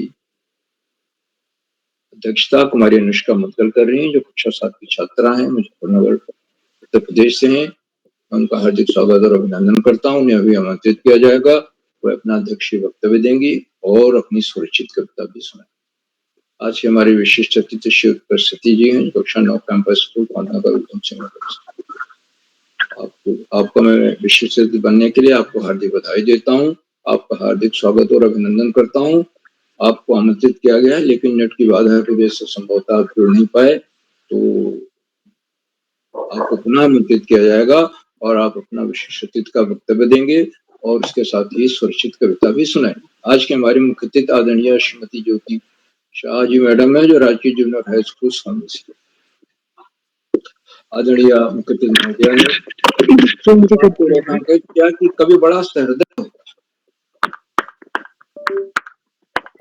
अध्यक्षता कुमारी अनुष्का मुदगल कर रही हैं, जो कक्षा 7 की छात्रा हैं, मुजफ्फरनगर उत्तर प्रदेश से हैं। मैं उनका हार्दिक स्वागत और अभिनंदन करता हूँ। उन्हें अभी आमंत्रित किया जाएगा, वह अपना अध्यक्षीय वक्तव्य देंगी और अपनी स्वरचित कविता भी सुनाएंगी। आज के हमारे विशिष्ट अतिथि श्री उत्कृष्टि जी हैं, कक्षा 9 कैंपस स्कूल पांडनगर उधम सिंह नगर। आपको मैं विशिष्ट अतिथि बनने के लिए आपको हार्दिक बधाई देता हूँ, आपका हार्दिक स्वागत और अभिनंदन करता हूँ। आपको आमंत्रित किया गया है, लेकिन नेट की बाधा की वजह से संभवतः आप जुड़ नहीं पाए, तो आपको पुनः आमंत्रित किया जाएगा और आप अपना विशिष्ट अतिथि का वक्तव्य देंगे और उसके साथ ही स्वरचित कविता भी सुनाएंगे। आज के हमारे मुख्य अतिथि आदरणीय श्रीमती ज्योति शाह जी मैडम है, जो राजकीय जूनियर हाई स्कूल स्वामी से। आदरणीय मुख्य अतिथि महोदय क्या कि कवि बड़ा सहृदय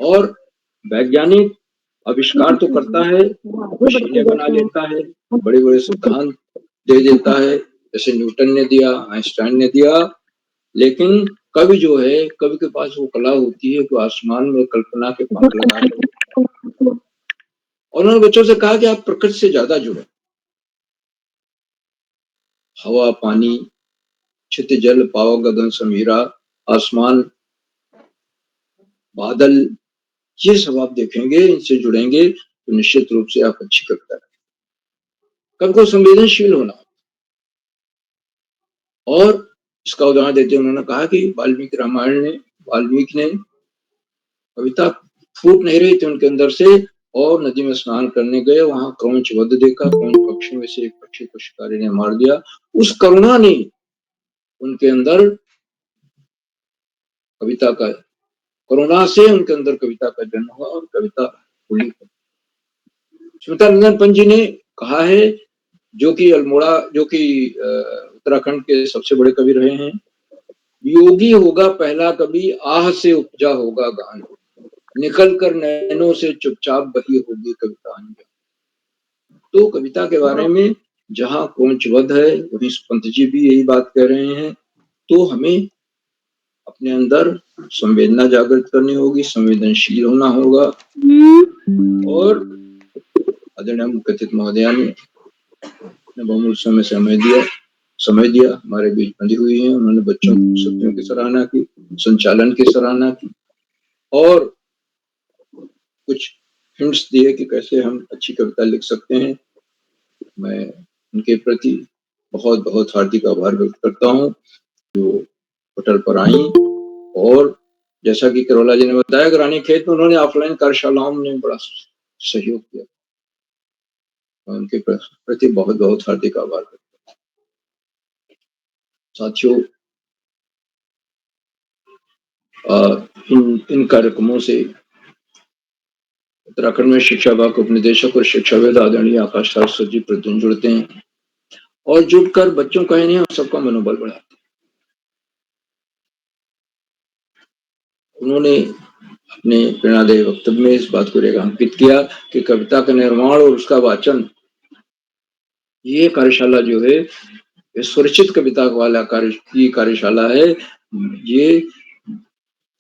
और वैज्ञानिक आविष्कार तो करता है, मशीनें बना लेता है, बड़े बड़े सिद्धांत दे देता है, जैसे न्यूटन ने दिया, आइंस्टाइन ने दिया, लेकिन कवि जो है, कवि के पास वो कला होती है कि आसमान में कल्पना के पंख लगा दे। और उन्होंने बच्चों से कहा कि आप प्रकृति से ज्यादा जुड़े, हवा, पानी, छित जल, पाव गगन समीरा, आसमान, बादल, ये सब आप देखेंगे, इनसे जुड़ेंगे तो निश्चित रूप से आप अच्छी कविता करेंगे। कवि को संवेदनशील होना। और इसका उदाहरण देते उन्होंने कहा कि वाल्मीकि ने कविता फूट नहीं रही थी उनके अंदर से, और नदी में स्नान करने गए, वहां क्रौंच वध देखा, क्रौंच पक्षी में से एक पक्षी को शिकारी ने मार दिया। उस करुणा ने उनके अंदर कविता का, करुणा से उनके अंदर कविता का जन्म हुआ और कविता खुली। स्मितानंदन पंत जी ने कहा है, जो कि अल्मोड़ा, जो कि उत्तराखंड के सबसे बड़े कवि रहे हैं, योगी होगा पहला कवि, आह से उपजा होगा गान, निकल कर नैनों से चुपचाप बही होगी कविता। तो कविता के बारे में जहाँ क्रौंचवध है, वहीं पंत जी भी यही बात कह रहे हैं। तो हमें अपने अंदर संवेदना जागृत करनी होगी, संवेदनशील होना होगा। और आदरणीय मुख्य अतिथि महोदया ने बहुमूल्य समय दिया, हमारे बीच बंधी हुई है। उन्होंने बच्चों की शक्तियों की सराहना की, संचालन की सराहना की, और कुछ हिंट्स दिए कि कैसे हम अच्छी कविता लिख सकते हैं। मैं उनके प्रति बहुत बहुत हार्दिक आभार व्यक्त करता हूँ जो होटल पर आई। और जैसा कि करोला जी ने बताया, रानी खेत में उन्होंने ऑफलाइन कार्यशालाओं में बड़ा सहयोग किया, उनके प्रति बहुत बहुत हार्दिक आभार। साथियों, इन कार्यक्रमों से उत्तराखंड में शिक्षा विभाग के उपनिदेशक और शिक्षाविद आदरणीय आकाश सर जी प्रतिदिन जुड़ते हैं और जुड़कर बच्चों का ही नहीं, सबका मनोबल बढ़ाते हैं। उन्होंने अपने प्रेरणादायी वक्तव्य में इस बात को रेखांकित किया कि कविता का निर्माण और उसका वाचन, ये कार्यशाला जो है, स्वरचित कविता वाला कार्यशाला है। ये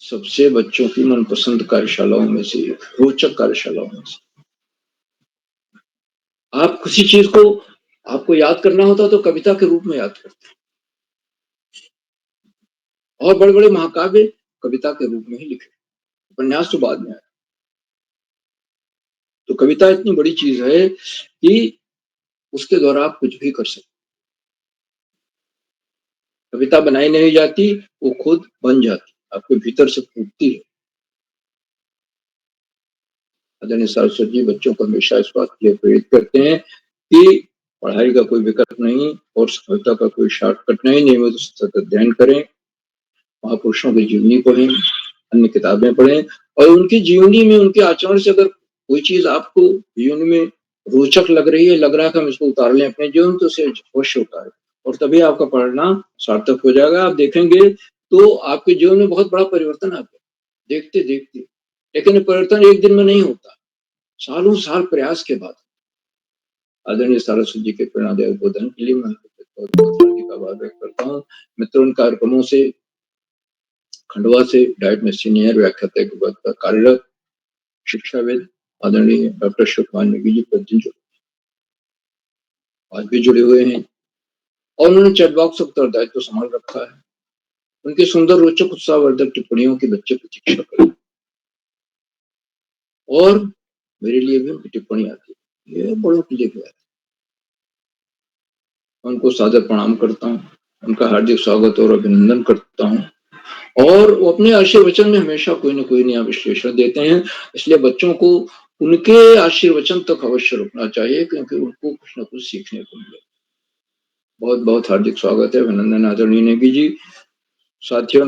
सबसे बच्चों की मनपसंद कार्यशालाओं में से, रोचक कार्यशालाओं में से। आप किसी चीज को आपको याद करना होता तो कविता के रूप में याद करते हैं, और बड़े बड़े महाकाव्य कविता के रूप में ही लिखे, उपन्यास तो बाद में आए। तो कविता इतनी बड़ी चीज है कि उसके द्वारा आप कुछ भी कर सकते। कविता बनाई नहीं जाती, वो खुद बन जाती, आपके भीतर से फूटती है। आदरणीय सरस्वती जी बच्चों को हमेशा इस बात के लिए प्रेरित करते हैं कि पढ़ाई का कोई विकल्प नहीं और सफलता का कोई शॉर्टकट नहीं, नियमित सतत अध्ययन करें, महापुरुषों की जीवनी पढ़ें, अन्य किताबें पढ़ें, और उनकी जीवनी में, उनके आचरण से अगर कोई चीज आपको जीवन में रोचक लग रही है, लग रहा है कि हम इसको उतार लें अपने जीवन, तो उसे अवश्य उतारें, और तभी आपका पढ़ना सार्थक हो जाएगा। आप देखेंगे तो आपके जीवन में बहुत बड़ा परिवर्तन आता है देखते देखते। लेकिन परिवर्तन एक दिन में नहीं होता, सालों साल प्रयास के बाद। आदरणीय सरस्वती जी के प्रेरणादायक उद्बोधन के लिए मैं बहुत बहुत हार्दिक आभार व्यक्त करता हूँ। मित्रों, उन कार्यक्रमों से खंडवा से डाइट में सीनियर व्याख्याता के पद पर कार्यरत शिक्षाविद आदरणीय डॉक्टर शिवकुमार नेगी जी प्रतिदिन आज भी जुड़े हुए हैं, और उन्होंने चैट बॉक्स का उत्तरदायित्व तो संभाल रखा है। उनकी सुंदर, रोचक, उत्साहवर्धक टिप्पणियों की बच्चे प्रतीक्षा करें, और मेरे लिए भी उनकी टिप्पणी आती है, ये बड़ों के लिए भी आती है। उनको सादर प्रणाम करता हूँ, उनका हार्दिक स्वागत और अभिनंदन करता हूँ। और वो अपने आशीर्वचन में हमेशा कोई ना कोई नया विश्लेषण देते हैं, इसलिए बच्चों को उनके आशीर्वचन तक अवश्य रुकना चाहिए, क्योंकि उनको कुछ ना कुछ सीखने को मिले। बहुत बहुत हार्दिक स्वागत है, अभिनंदन आदरणीय नेगी जी। साथियों,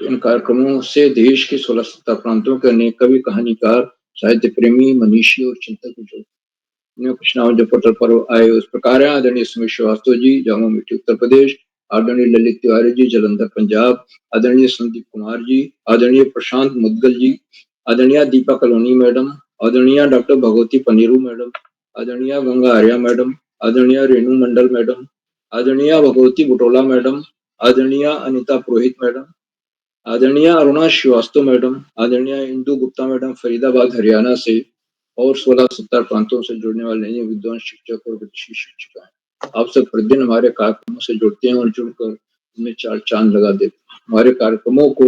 इन कार्यक्रमों से देश के 16 प्रांतों के अनेक कवि, कहानीकार, साहित्य प्रेमी, मनीषी और चिंतक जुड़े। कुछ नाम जो पोर्टल पर आए उस प्रकार है। आदरणीय सुमित श्रीवास्तव जी, जामो मिट्टी, उत्तर प्रदेश। आदरणीय ललित तिवारी जी जलंधर पंजाब, आदरणीय संदीप कुमार जी, आदरणीय प्रशांत मुदगल जी, आदरणीय दीपा कलोनी मैडम, आदरणीय डॉक्टर भगवती पनीरू मैडम, आदरणीय गंगा आर्या मैडम, आदरणीय रेणु मंडल मैडम, आदरणीय भगवती बुटोला मैडम, आदरणीय अनिता पुरोहित मैडम, आदरणीय अरुणा श्रीवास्तव मैडम, आदरणीय इंदु गुप्ता मैडम फरीदाबाद हरियाणा से और 16-17 प्रांतों से जुड़ने वाले नए विद्वान शिक्षक और विदेशी शिक्षिकाएं, आप सब प्रतिदिन हमारे कार्यक्रमों से जुड़ते हैं और जुड़कर उनमें चार चांद लगा देते हैं। हमारे कार्यक्रमों को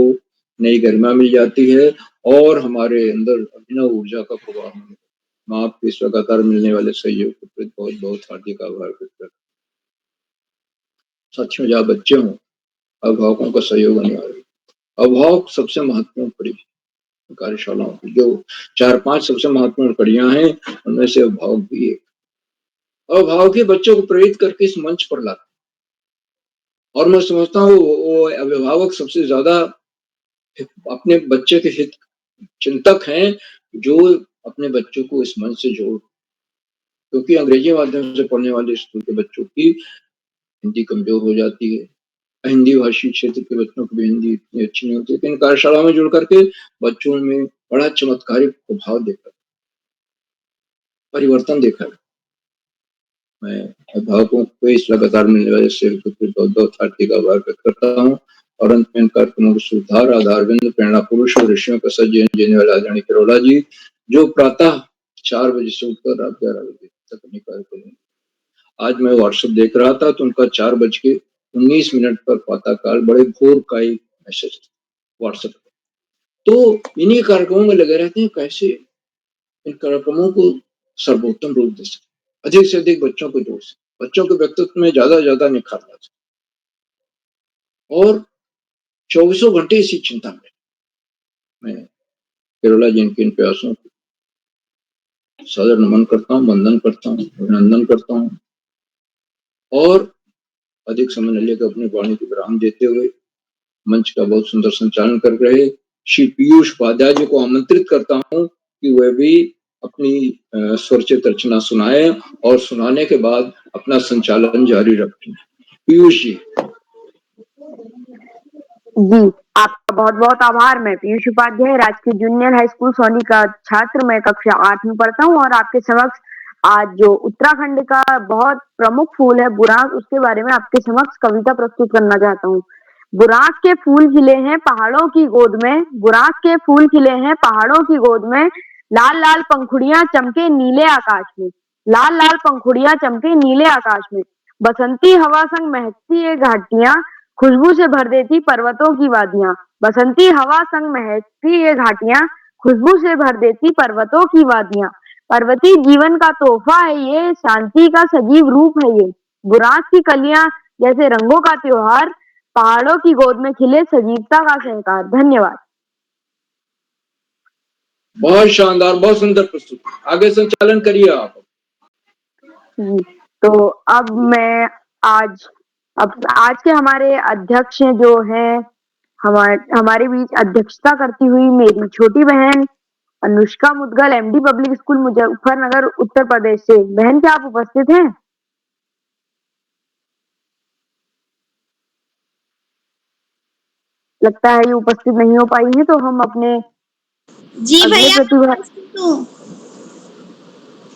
नई गरिमा मिल जाती है और हमारे अंदर अभिनव ऊर्जा का प्रवाह होने लगता है। मैं आपको इस लगातार मिलने वाले सहयोग के प्रति बहुत बहुत हार्दिक आभार व्यक्त करता हूँ। साथियों, जहाँ बच्चे हों, अभिभावकों का सहयोग अनिवार्य है। अभिभावक सबसे महत्वपूर्ण कड़ी कार्यशालाओं की जो 4-5 सबसे महत्वपूर्ण कड़ियां हैं, उनमें से अभिभावक भी एक। अभिभावक ही बच्चों को प्रेरित करके इस मंच पर लाते, और मैं समझता हूँ वो अभिभावक सबसे ज्यादा अपने बच्चे के हित चिंतक हैं, जो अपने बच्चों को इस मंच से जोड़, क्योंकि अंग्रेजी माध्यम से पढ़ने वाले स्कूल के बच्चों की हिंदी कमजोर हो जाती है। हिंदी भाषी क्षेत्र के बच्चों की भी हिंदी इतनी अच्छी नहीं होती, लेकिन कार्यशाला में जुड़ करके बच्चों में बड़ा चमत्कारिक प्रभाव देखा, परिवर्तन देखा। मैं अभिभावकों को इस लगातार मिलने वाले सहयोग के लिए बहुत बहुत हार्दिक आभार व्यक्त करता हूँ और अंत में इन कार्यक्रमों को सुधार आधारबिंद प्रेरणा पुरुष और ऋषियों का सच जीने वाले आदरणीय किरोला जी, जो प्रातः 4 बजे से उठकर रात 11 बजे तक अपनी कार्य करेंगे। आज मैं व्हाट्सएप देख रहा था तो उनका 4:19 पर प्रातःकाल बड़े भोर का एक मैसेज व्हाट्सएप पर। तो इन्हीं कार्यक्रमों में लगे रहते हैं, कैसे इन कार्यक्रमों को सर्वोत्तम रूप दे सकते, अधिक से अधिक बच्चों को जोड़ सकते, बच्चों के व्यक्तित्व में ज्यादा निखार ला सकते, और 24 घंटे इसी चिंता में मैं किरोला जी के इन प्रयासों को सादर नमन करता हूँ, वंदन करता हूँ, अभिनंदन करता हूँ, और अधिक समय न लेकर अपनी वाणी को विराम देते हुए मंच का बहुत सुंदर संचालन कर रहे श्री पीयूष उपाध्याय जी को आमंत्रित करता हूँ कि वह भी अपनी स्वरचित रचना सुनाए और सुनाने के बाद अपना संचालन जारी रखें। पीयूष जी। जी, आपका बहुत बहुत आभार। मैं पीयूष उपाध्याय, राजकीय जूनियर हाई स्कूल सोनी का छात्र, मैं कक्षा 8 में पढ़ता हूँ और आपके समक्ष आज जो उत्तराखंड का बहुत प्रमुख फूल है बुरांस, उसके बारे में आपके समक्ष कविता प्रस्तुत करना चाहता हूँ। बुरांस के फूल खिले हैं पहाड़ों की गोद में, बुरांस के फूल खिले हैं पहाड़ों की गोद में, लाल लाल पंखुड़ियां चमके नीले आकाश में, लाल लाल पंखुड़ियां चमके नीले आकाश में, बसंती हवा संग महकती ये घाटियां, खुशबू से भर देती पर्वतों की वादियां, बसंती हवा संग महकती ये घाटियां, खुशबू से भर देती पर्वतों की वादियां, पर्वतीय जीवन का तोहफा है ये, शांति का सजीव रूप है ये, बुरांस की कलियां जैसे रंगों का त्योहार, पहाड़ों की गोद में खिले सजीवता का सहकार। धन्यवाद। बहुत शानदार, बहुत सुंदर प्रस्तुति, आगे संचालन करिए आप। तो अब मैं आज के हमारे अध्यक्ष जो हैं, हमारे बीच अध्यक्षता करती हुई मेरी छोटी बहन Anushka Mudgal, MD public school Muzaffarnagar Uttar Pradesh से। बहन, क्या आप उपस्थित हैं? लगता है ये उपस्थित नहीं हो पाई है, तो हम अपने जी भैया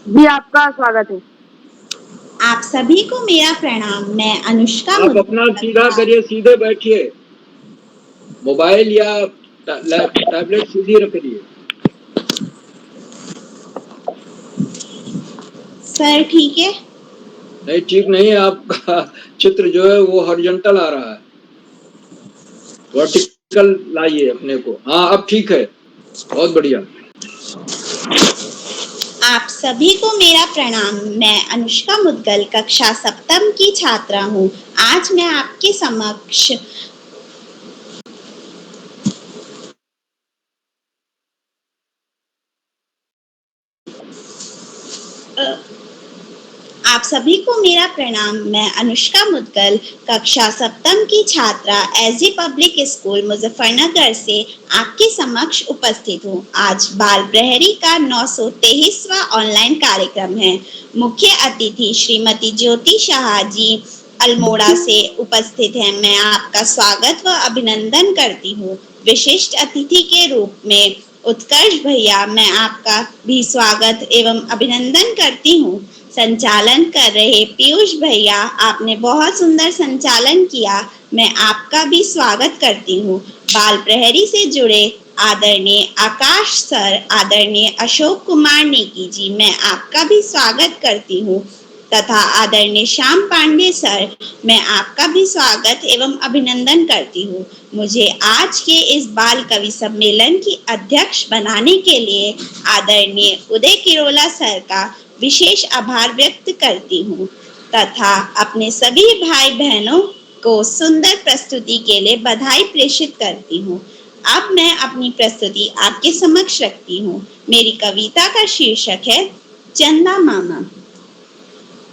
जी, आपका स्वागत है। आप सभी को मेरा प्रणाम। मैं अनुष्का। आप अपना सीधा करिए, सीधे बैठिए, मोबाइल या टैबलेट सीधी रखिए। सर ठीक है? नहीं, ठीक नहीं है, आपका चित्र जो है वो हॉरिजॉन्टल आ रहा है, वर्टिकल लाइए अपने को। हाँ, अब ठीक है, बहुत बढ़िया। आप सभी को मेरा प्रणाम। मैं अनुष्का मुदगल कक्षा 7वीं की छात्रा हूँ। आज मैं आपके समक्ष आप सभी को मेरा प्रणाम। मैं अनुष्का मुदगल कक्षा 7वीं की छात्रा एसजी पब्लिक स्कूल मुजफ्फरनगर से आपके समक्ष उपस्थित हूँ। आज बाल प्रहरी का 923वां ऑनलाइन कार्यक्रम है। मुख्य अतिथि श्रीमती ज्योति शाह जी अल्मोड़ा से उपस्थित हैं, मैं आपका स्वागत व अभिनंदन करती हूँ। विशिष्ट अतिथि के रूप में उत्कर्ष भैया, मैं आपका भी स्वागत एवं अभिनंदन करती हूँ। संचालन कर रहे पीयूष भैया, आपने बहुत सुंदर संचालन किया, मैं आपका भी स्वागत करती हूँ। बाल प्रहरी से जुड़े आदरणीय आकाश सर, आदरणीय अशोक कुमार नेगी जी, मैं आपका भी स्वागत करती हूँ तथा आदरणीय श्याम पांडे सर, मैं आपका भी स्वागत एवं अभिनंदन करती हूँ। मुझे आज के इस बाल कवि सम्मेलन की अध्यक्ष बनाने के लिए आदरणीय उदय किरोला सर का विशेष आभार व्यक्त करती हूँ तथा अपने सभी भाई बहनों को सुंदर प्रस्तुति के लिए बधाई प्रेषित करती हूँ। अब मैं अपनी प्रस्तुति आपके समक्ष रखती हूँ। मेरी कविता का शीर्षक है चंदा मामा।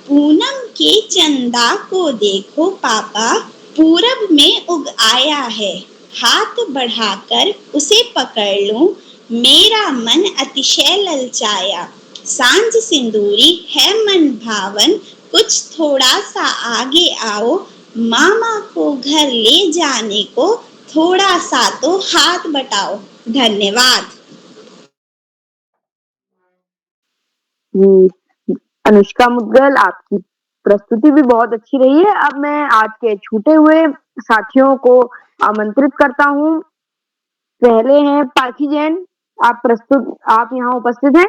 पूनम के चंदा को देखो पापा, पूरब में उग आया है, हाथ बढ़ाकर उसे पकड़ लूं, मेरा मन अतिशय ललचाया। सांझ सिंदूरी है मन भावन, कुछ थोड़ा सा आगे आओ, मामा को घर ले जाने को थोड़ा सा तो हाथ बटाओ। धन्यवाद। जी, अनुष्का मुद्गल, आपकी प्रस्तुति भी बहुत अच्छी रही है। अब मैं आज के छूटे हुए साथियों को आमंत्रित करता हूँ। पहले हैं पाखी जैन, आप यहाँ उपस्थित हैं?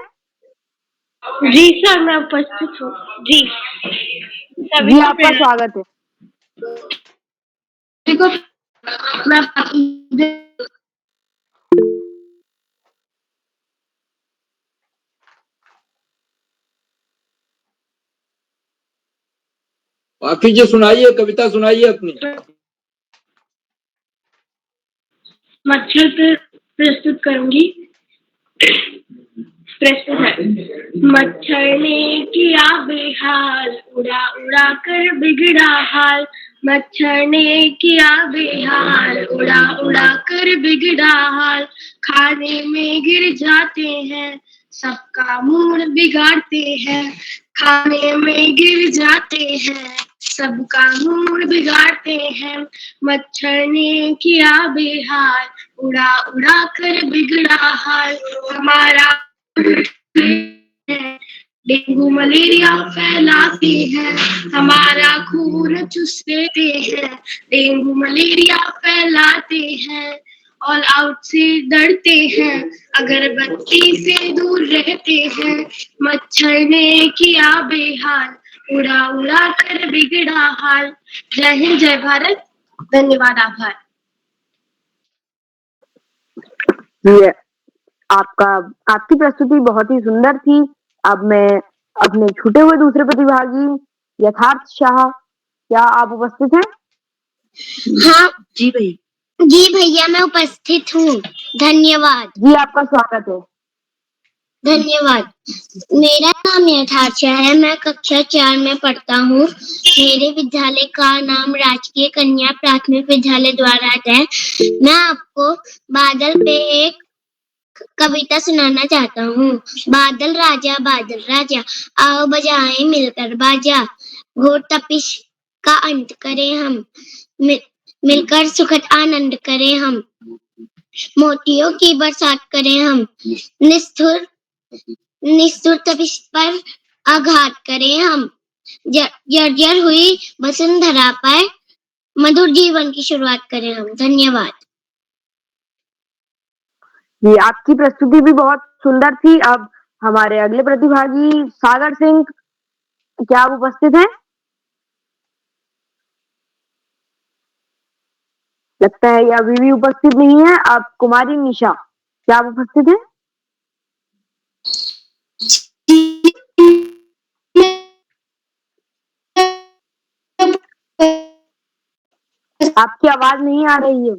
जी सर, मैं उपस्थित हूँ। जी सभी जी, को आपका स्वागत है। मैं बाकी जो सुनाइए, कविता सुनाइए अपनी। मच्छर पे प्रस्तुत करूंगी। प्रस्तुत है। मच्छर ने किया बेहाल, उड़ा उड़ा कर बिगड़ा हाल। मच्छर ने किया बेहाल, उड़ा उड़ा कर बिगड़ा हाल। खाने में गिर जाते हैं, सबका मूड बिगाड़ते हैं। खाने में गिर जाते हैं, सबका मूड बिगाड़ते हैं। मच्छर ने किया बेहाल, उड़ा उड़ा कर बिगड़ा हाल। हमारा डेंगू मलेरिया फैलाते हैं, हमारा खून चूस लेते हैं। डेंगू मलेरिया फैलाते हैं, ऑल आउट से डरते हैं, अगरबत्ती से दूर रहते हैं। मच्छर ने किया बेहाल, उड़ा उड़ा कर बिगड़ा हाल। जय हिंद, जय भारत। धन्यवाद, आभार। जी, आपकी प्रस्तुति बहुत ही सुंदर थी। अब मैं अपने छूटे हुए दूसरे प्रतिभागी यथार्थ शाह, क्या आप उपस्थित हैं? हाँ जी भैया। जी भैया, मैं उपस्थित हूँ। धन्यवाद। जी, आपका स्वागत है। धन्यवाद। मेरा नाम यथार्थ शाह है, मैं कक्षा 4 में पढ़ता हूँ। मेरे विद्यालय का नाम राजकीय कन्या प्राथमिक विद्यालय द्वाराहाट है। मैं आपको बादल पे एक कविता सुनाना चाहता हूँ। बादल राजा, आओ बजाएं मिलकर बाजा। घोर तपिश का अंत करें हम, मिलकर सुखद आनंद करें हम। मोतियों की बरसात करें हम, निष्ठुर तपिश पर आघात करें हम। जर्जर हुई वसुंधरा पर मधुर जीवन की शुरुआत करें हम। धन्यवाद। जी, आपकी प्रस्तुति भी बहुत सुंदर थी। अब हमारे अगले प्रतिभागी सागर सिंह, क्या आप उपस्थित हैं? लगता है ये अभी भी उपस्थित नहीं है। अब कुमारी निशा, क्या आप उपस्थित हैं? आपकी आवाज नहीं आ रही है।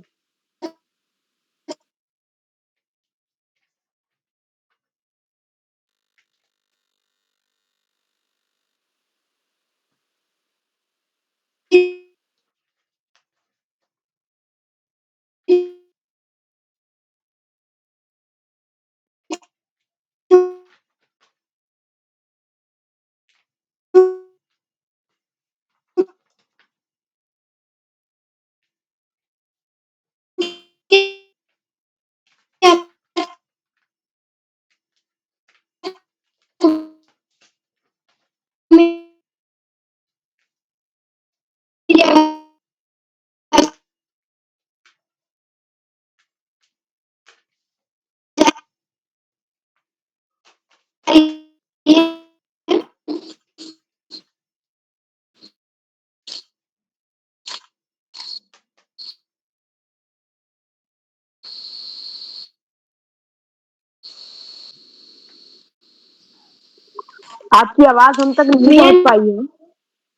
आपकी आवाज हम तक नहीं पहुंच पाई है।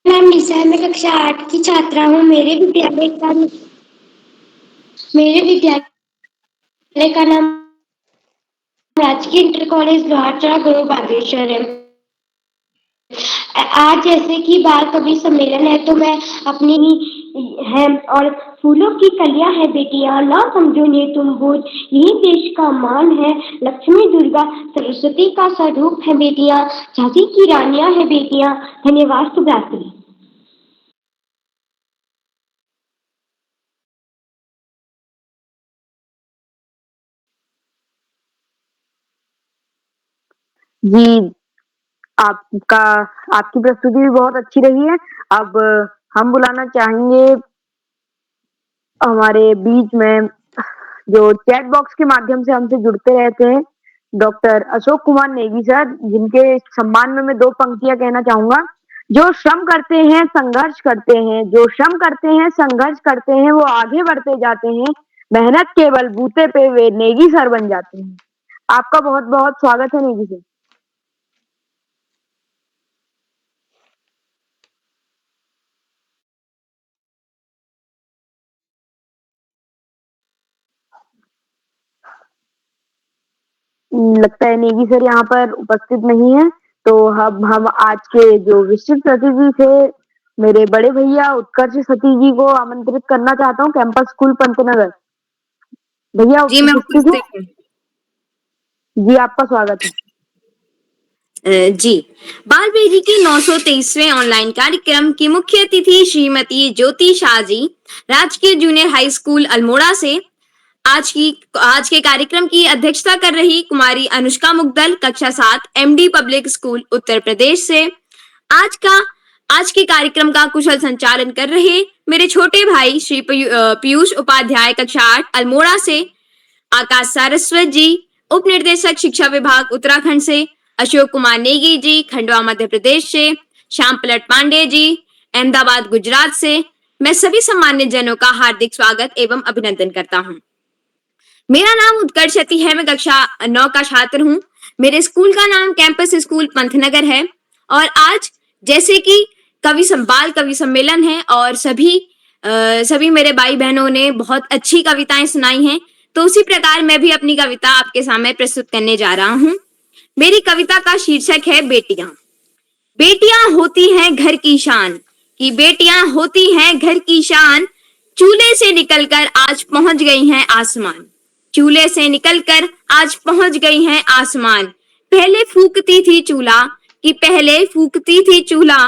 नाम निशा है, मैं कक्षा 8 की छात्रा हूँ। मेरे विद्यालय का नाम राजकीय इंटर कॉलेज लोहारचरा गुरु बागेश्वर है। आज जैसे कि बाल कवि सम्मेलन है, तो मैं अपनी है और फूलों की कलियां है बेटियां, ना समझो ये तुम बोझ, यही देश का मान है। लक्ष्मी दुर्गा सरस्वती का स्वरूप है बेटियां, झांसी की रानियां है बेटियां। धन्यवाद, शुभरात्रि। जी, आपकी प्रस्तुति भी बहुत अच्छी रही है। अब हम बुलाना चाहेंगे हमारे बीच में जो चैट बॉक्स के माध्यम से हमसे जुड़ते रहते हैं, डॉक्टर अशोक कुमार नेगी सर, जिनके सम्मान में मैं 2 पंक्तियां कहना चाहूंगा। जो श्रम करते हैं, संघर्ष करते हैं, जो श्रम करते हैं, संघर्ष करते हैं, वो आगे बढ़ते जाते हैं। मेहनत के बलबूते पे वे नेगी सर बन जाते हैं। आपका बहुत-बहुत स्वागत है नेगी सर। लगता है नेगी सर यहाँ पर उपस्थित नहीं है, तो हम आज के जो विशिष्ट अतिथि थे, मेरे बड़े भैया उत्कर्ष सती जी को आमंत्रित करना चाहता हूँ, कैंपस स्कूल पंतनगर। भैया जी, मैं उपस्थित हैं? उपस्थित हूँ। जी, आपका स्वागत है। जी, बाल बेरी के 923वें ऑनलाइन कार्यक्रम की मुख्य अतिथि श्रीमती ज्योति शाह जी, राजकीय जूनियर हाई स्कूल अल्मोड़ा से। आज के कार्यक्रम की अध्यक्षता कर रही कुमारी अनुष्का मुग्दल, कक्षा 7 एमडी पब्लिक स्कूल उत्तर प्रदेश से। आज के कार्यक्रम का कुशल संचालन कर रहे मेरे छोटे भाई श्री पीयूष उपाध्याय, कक्षा 8 अल्मोड़ा से। आकाश सारस्वत जी, उप निर्देशक शिक्षा विभाग उत्तराखंड से। अशोक कुमार नेगी जी, खंडवा मध्य प्रदेश से। श्याम पलट पांडे जी, अहमदाबाद गुजरात से। मैं सभी सम्मानित जनों का हार्दिक स्वागत एवं अभिनंदन करता हूँ। मेरा नाम उत्कर्ष सती है, मैं कक्षा 9 का छात्र हूँ। मेरे स्कूल का नाम कैंपस स्कूल पंतनगर है। और आज जैसे कि बाल कवि सम्मेलन है और सभी मेरे भाई बहनों ने बहुत अच्छी कविताएं सुनाई हैं, तो उसी प्रकार मैं भी अपनी कविता आपके सामने प्रस्तुत करने जा रहा हूँ। मेरी कविता का शीर्षक है बेटियां। बेटियां होती हैं घर की शान, कि बेटियां होती हैं घर की शान, चूल्हे से निकलकर आज पहुंच गई हैं आसमान। चूल्हे से निकलकर आज पहुंच गई हैं आसमान। पहले फूकती थी चूल्हा, कि पहले फूकती थी चूल्हा,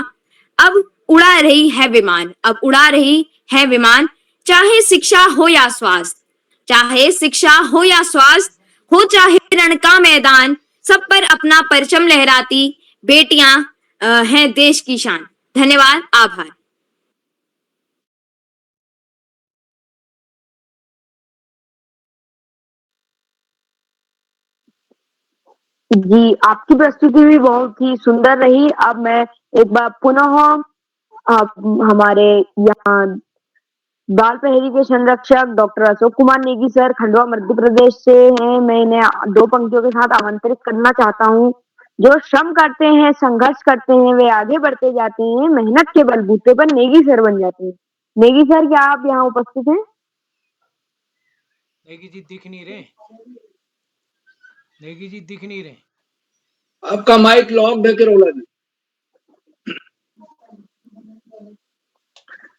अब उड़ा रही है विमान, अब उड़ा रही है विमान। चाहे शिक्षा हो या स्वास्थ्य, चाहे शिक्षा हो या स्वास्थ्य, हो चाहे रण का मैदान, सब पर अपना परचम लहराती बेटियां हैं देश की शान। धन्यवाद, आभार। जी, आपकी प्रस्तुति भी बहुत ही सुंदर रही। अब मैं एक बार पुनः हमारे यहाँ बाल प्रहरी के संरक्षक डॉक्टर अशोक कुमार नेगी सर, खंडवा मध्य प्रदेश से हैं। मैं इन्हें 2 पंक्तियों के साथ आमंत्रित करना चाहता हूँ। जो श्रम करते हैं, संघर्ष करते हैं, वे आगे बढ़ते जाते हैं। मेहनत के बलबूते पर नेगी सर बन जाते हैं। नेगी सर, क्या आप यहाँ उपस्थित हैं? नेगी जी दिख नहीं रहे। नेगी जी दिख नहीं रहे। आपका माइक लॉक्ड है केरोला जी।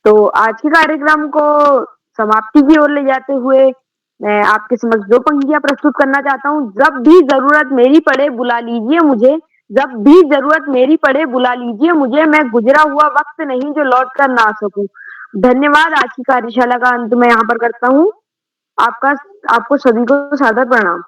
तो आज के कार्यक्रम को समाप्ति की ओर ले जाते हुए मैं आपके समक्ष 2 पंक्तियां प्रस्तुत करना चाहता हूँ। जब भी जरूरत मेरी पड़े बुला लीजिए मुझे, जब भी जरूरत मेरी पड़े बुला लीजिए मुझे, मैं गुजरा हुआ वक्त नहीं जो लौट कर ना सकूं। धन्यवाद। आज की कार्यशाला का अंत मैं यहाँ पर करता हूँ। आपको सभी को सादर प्रणाम।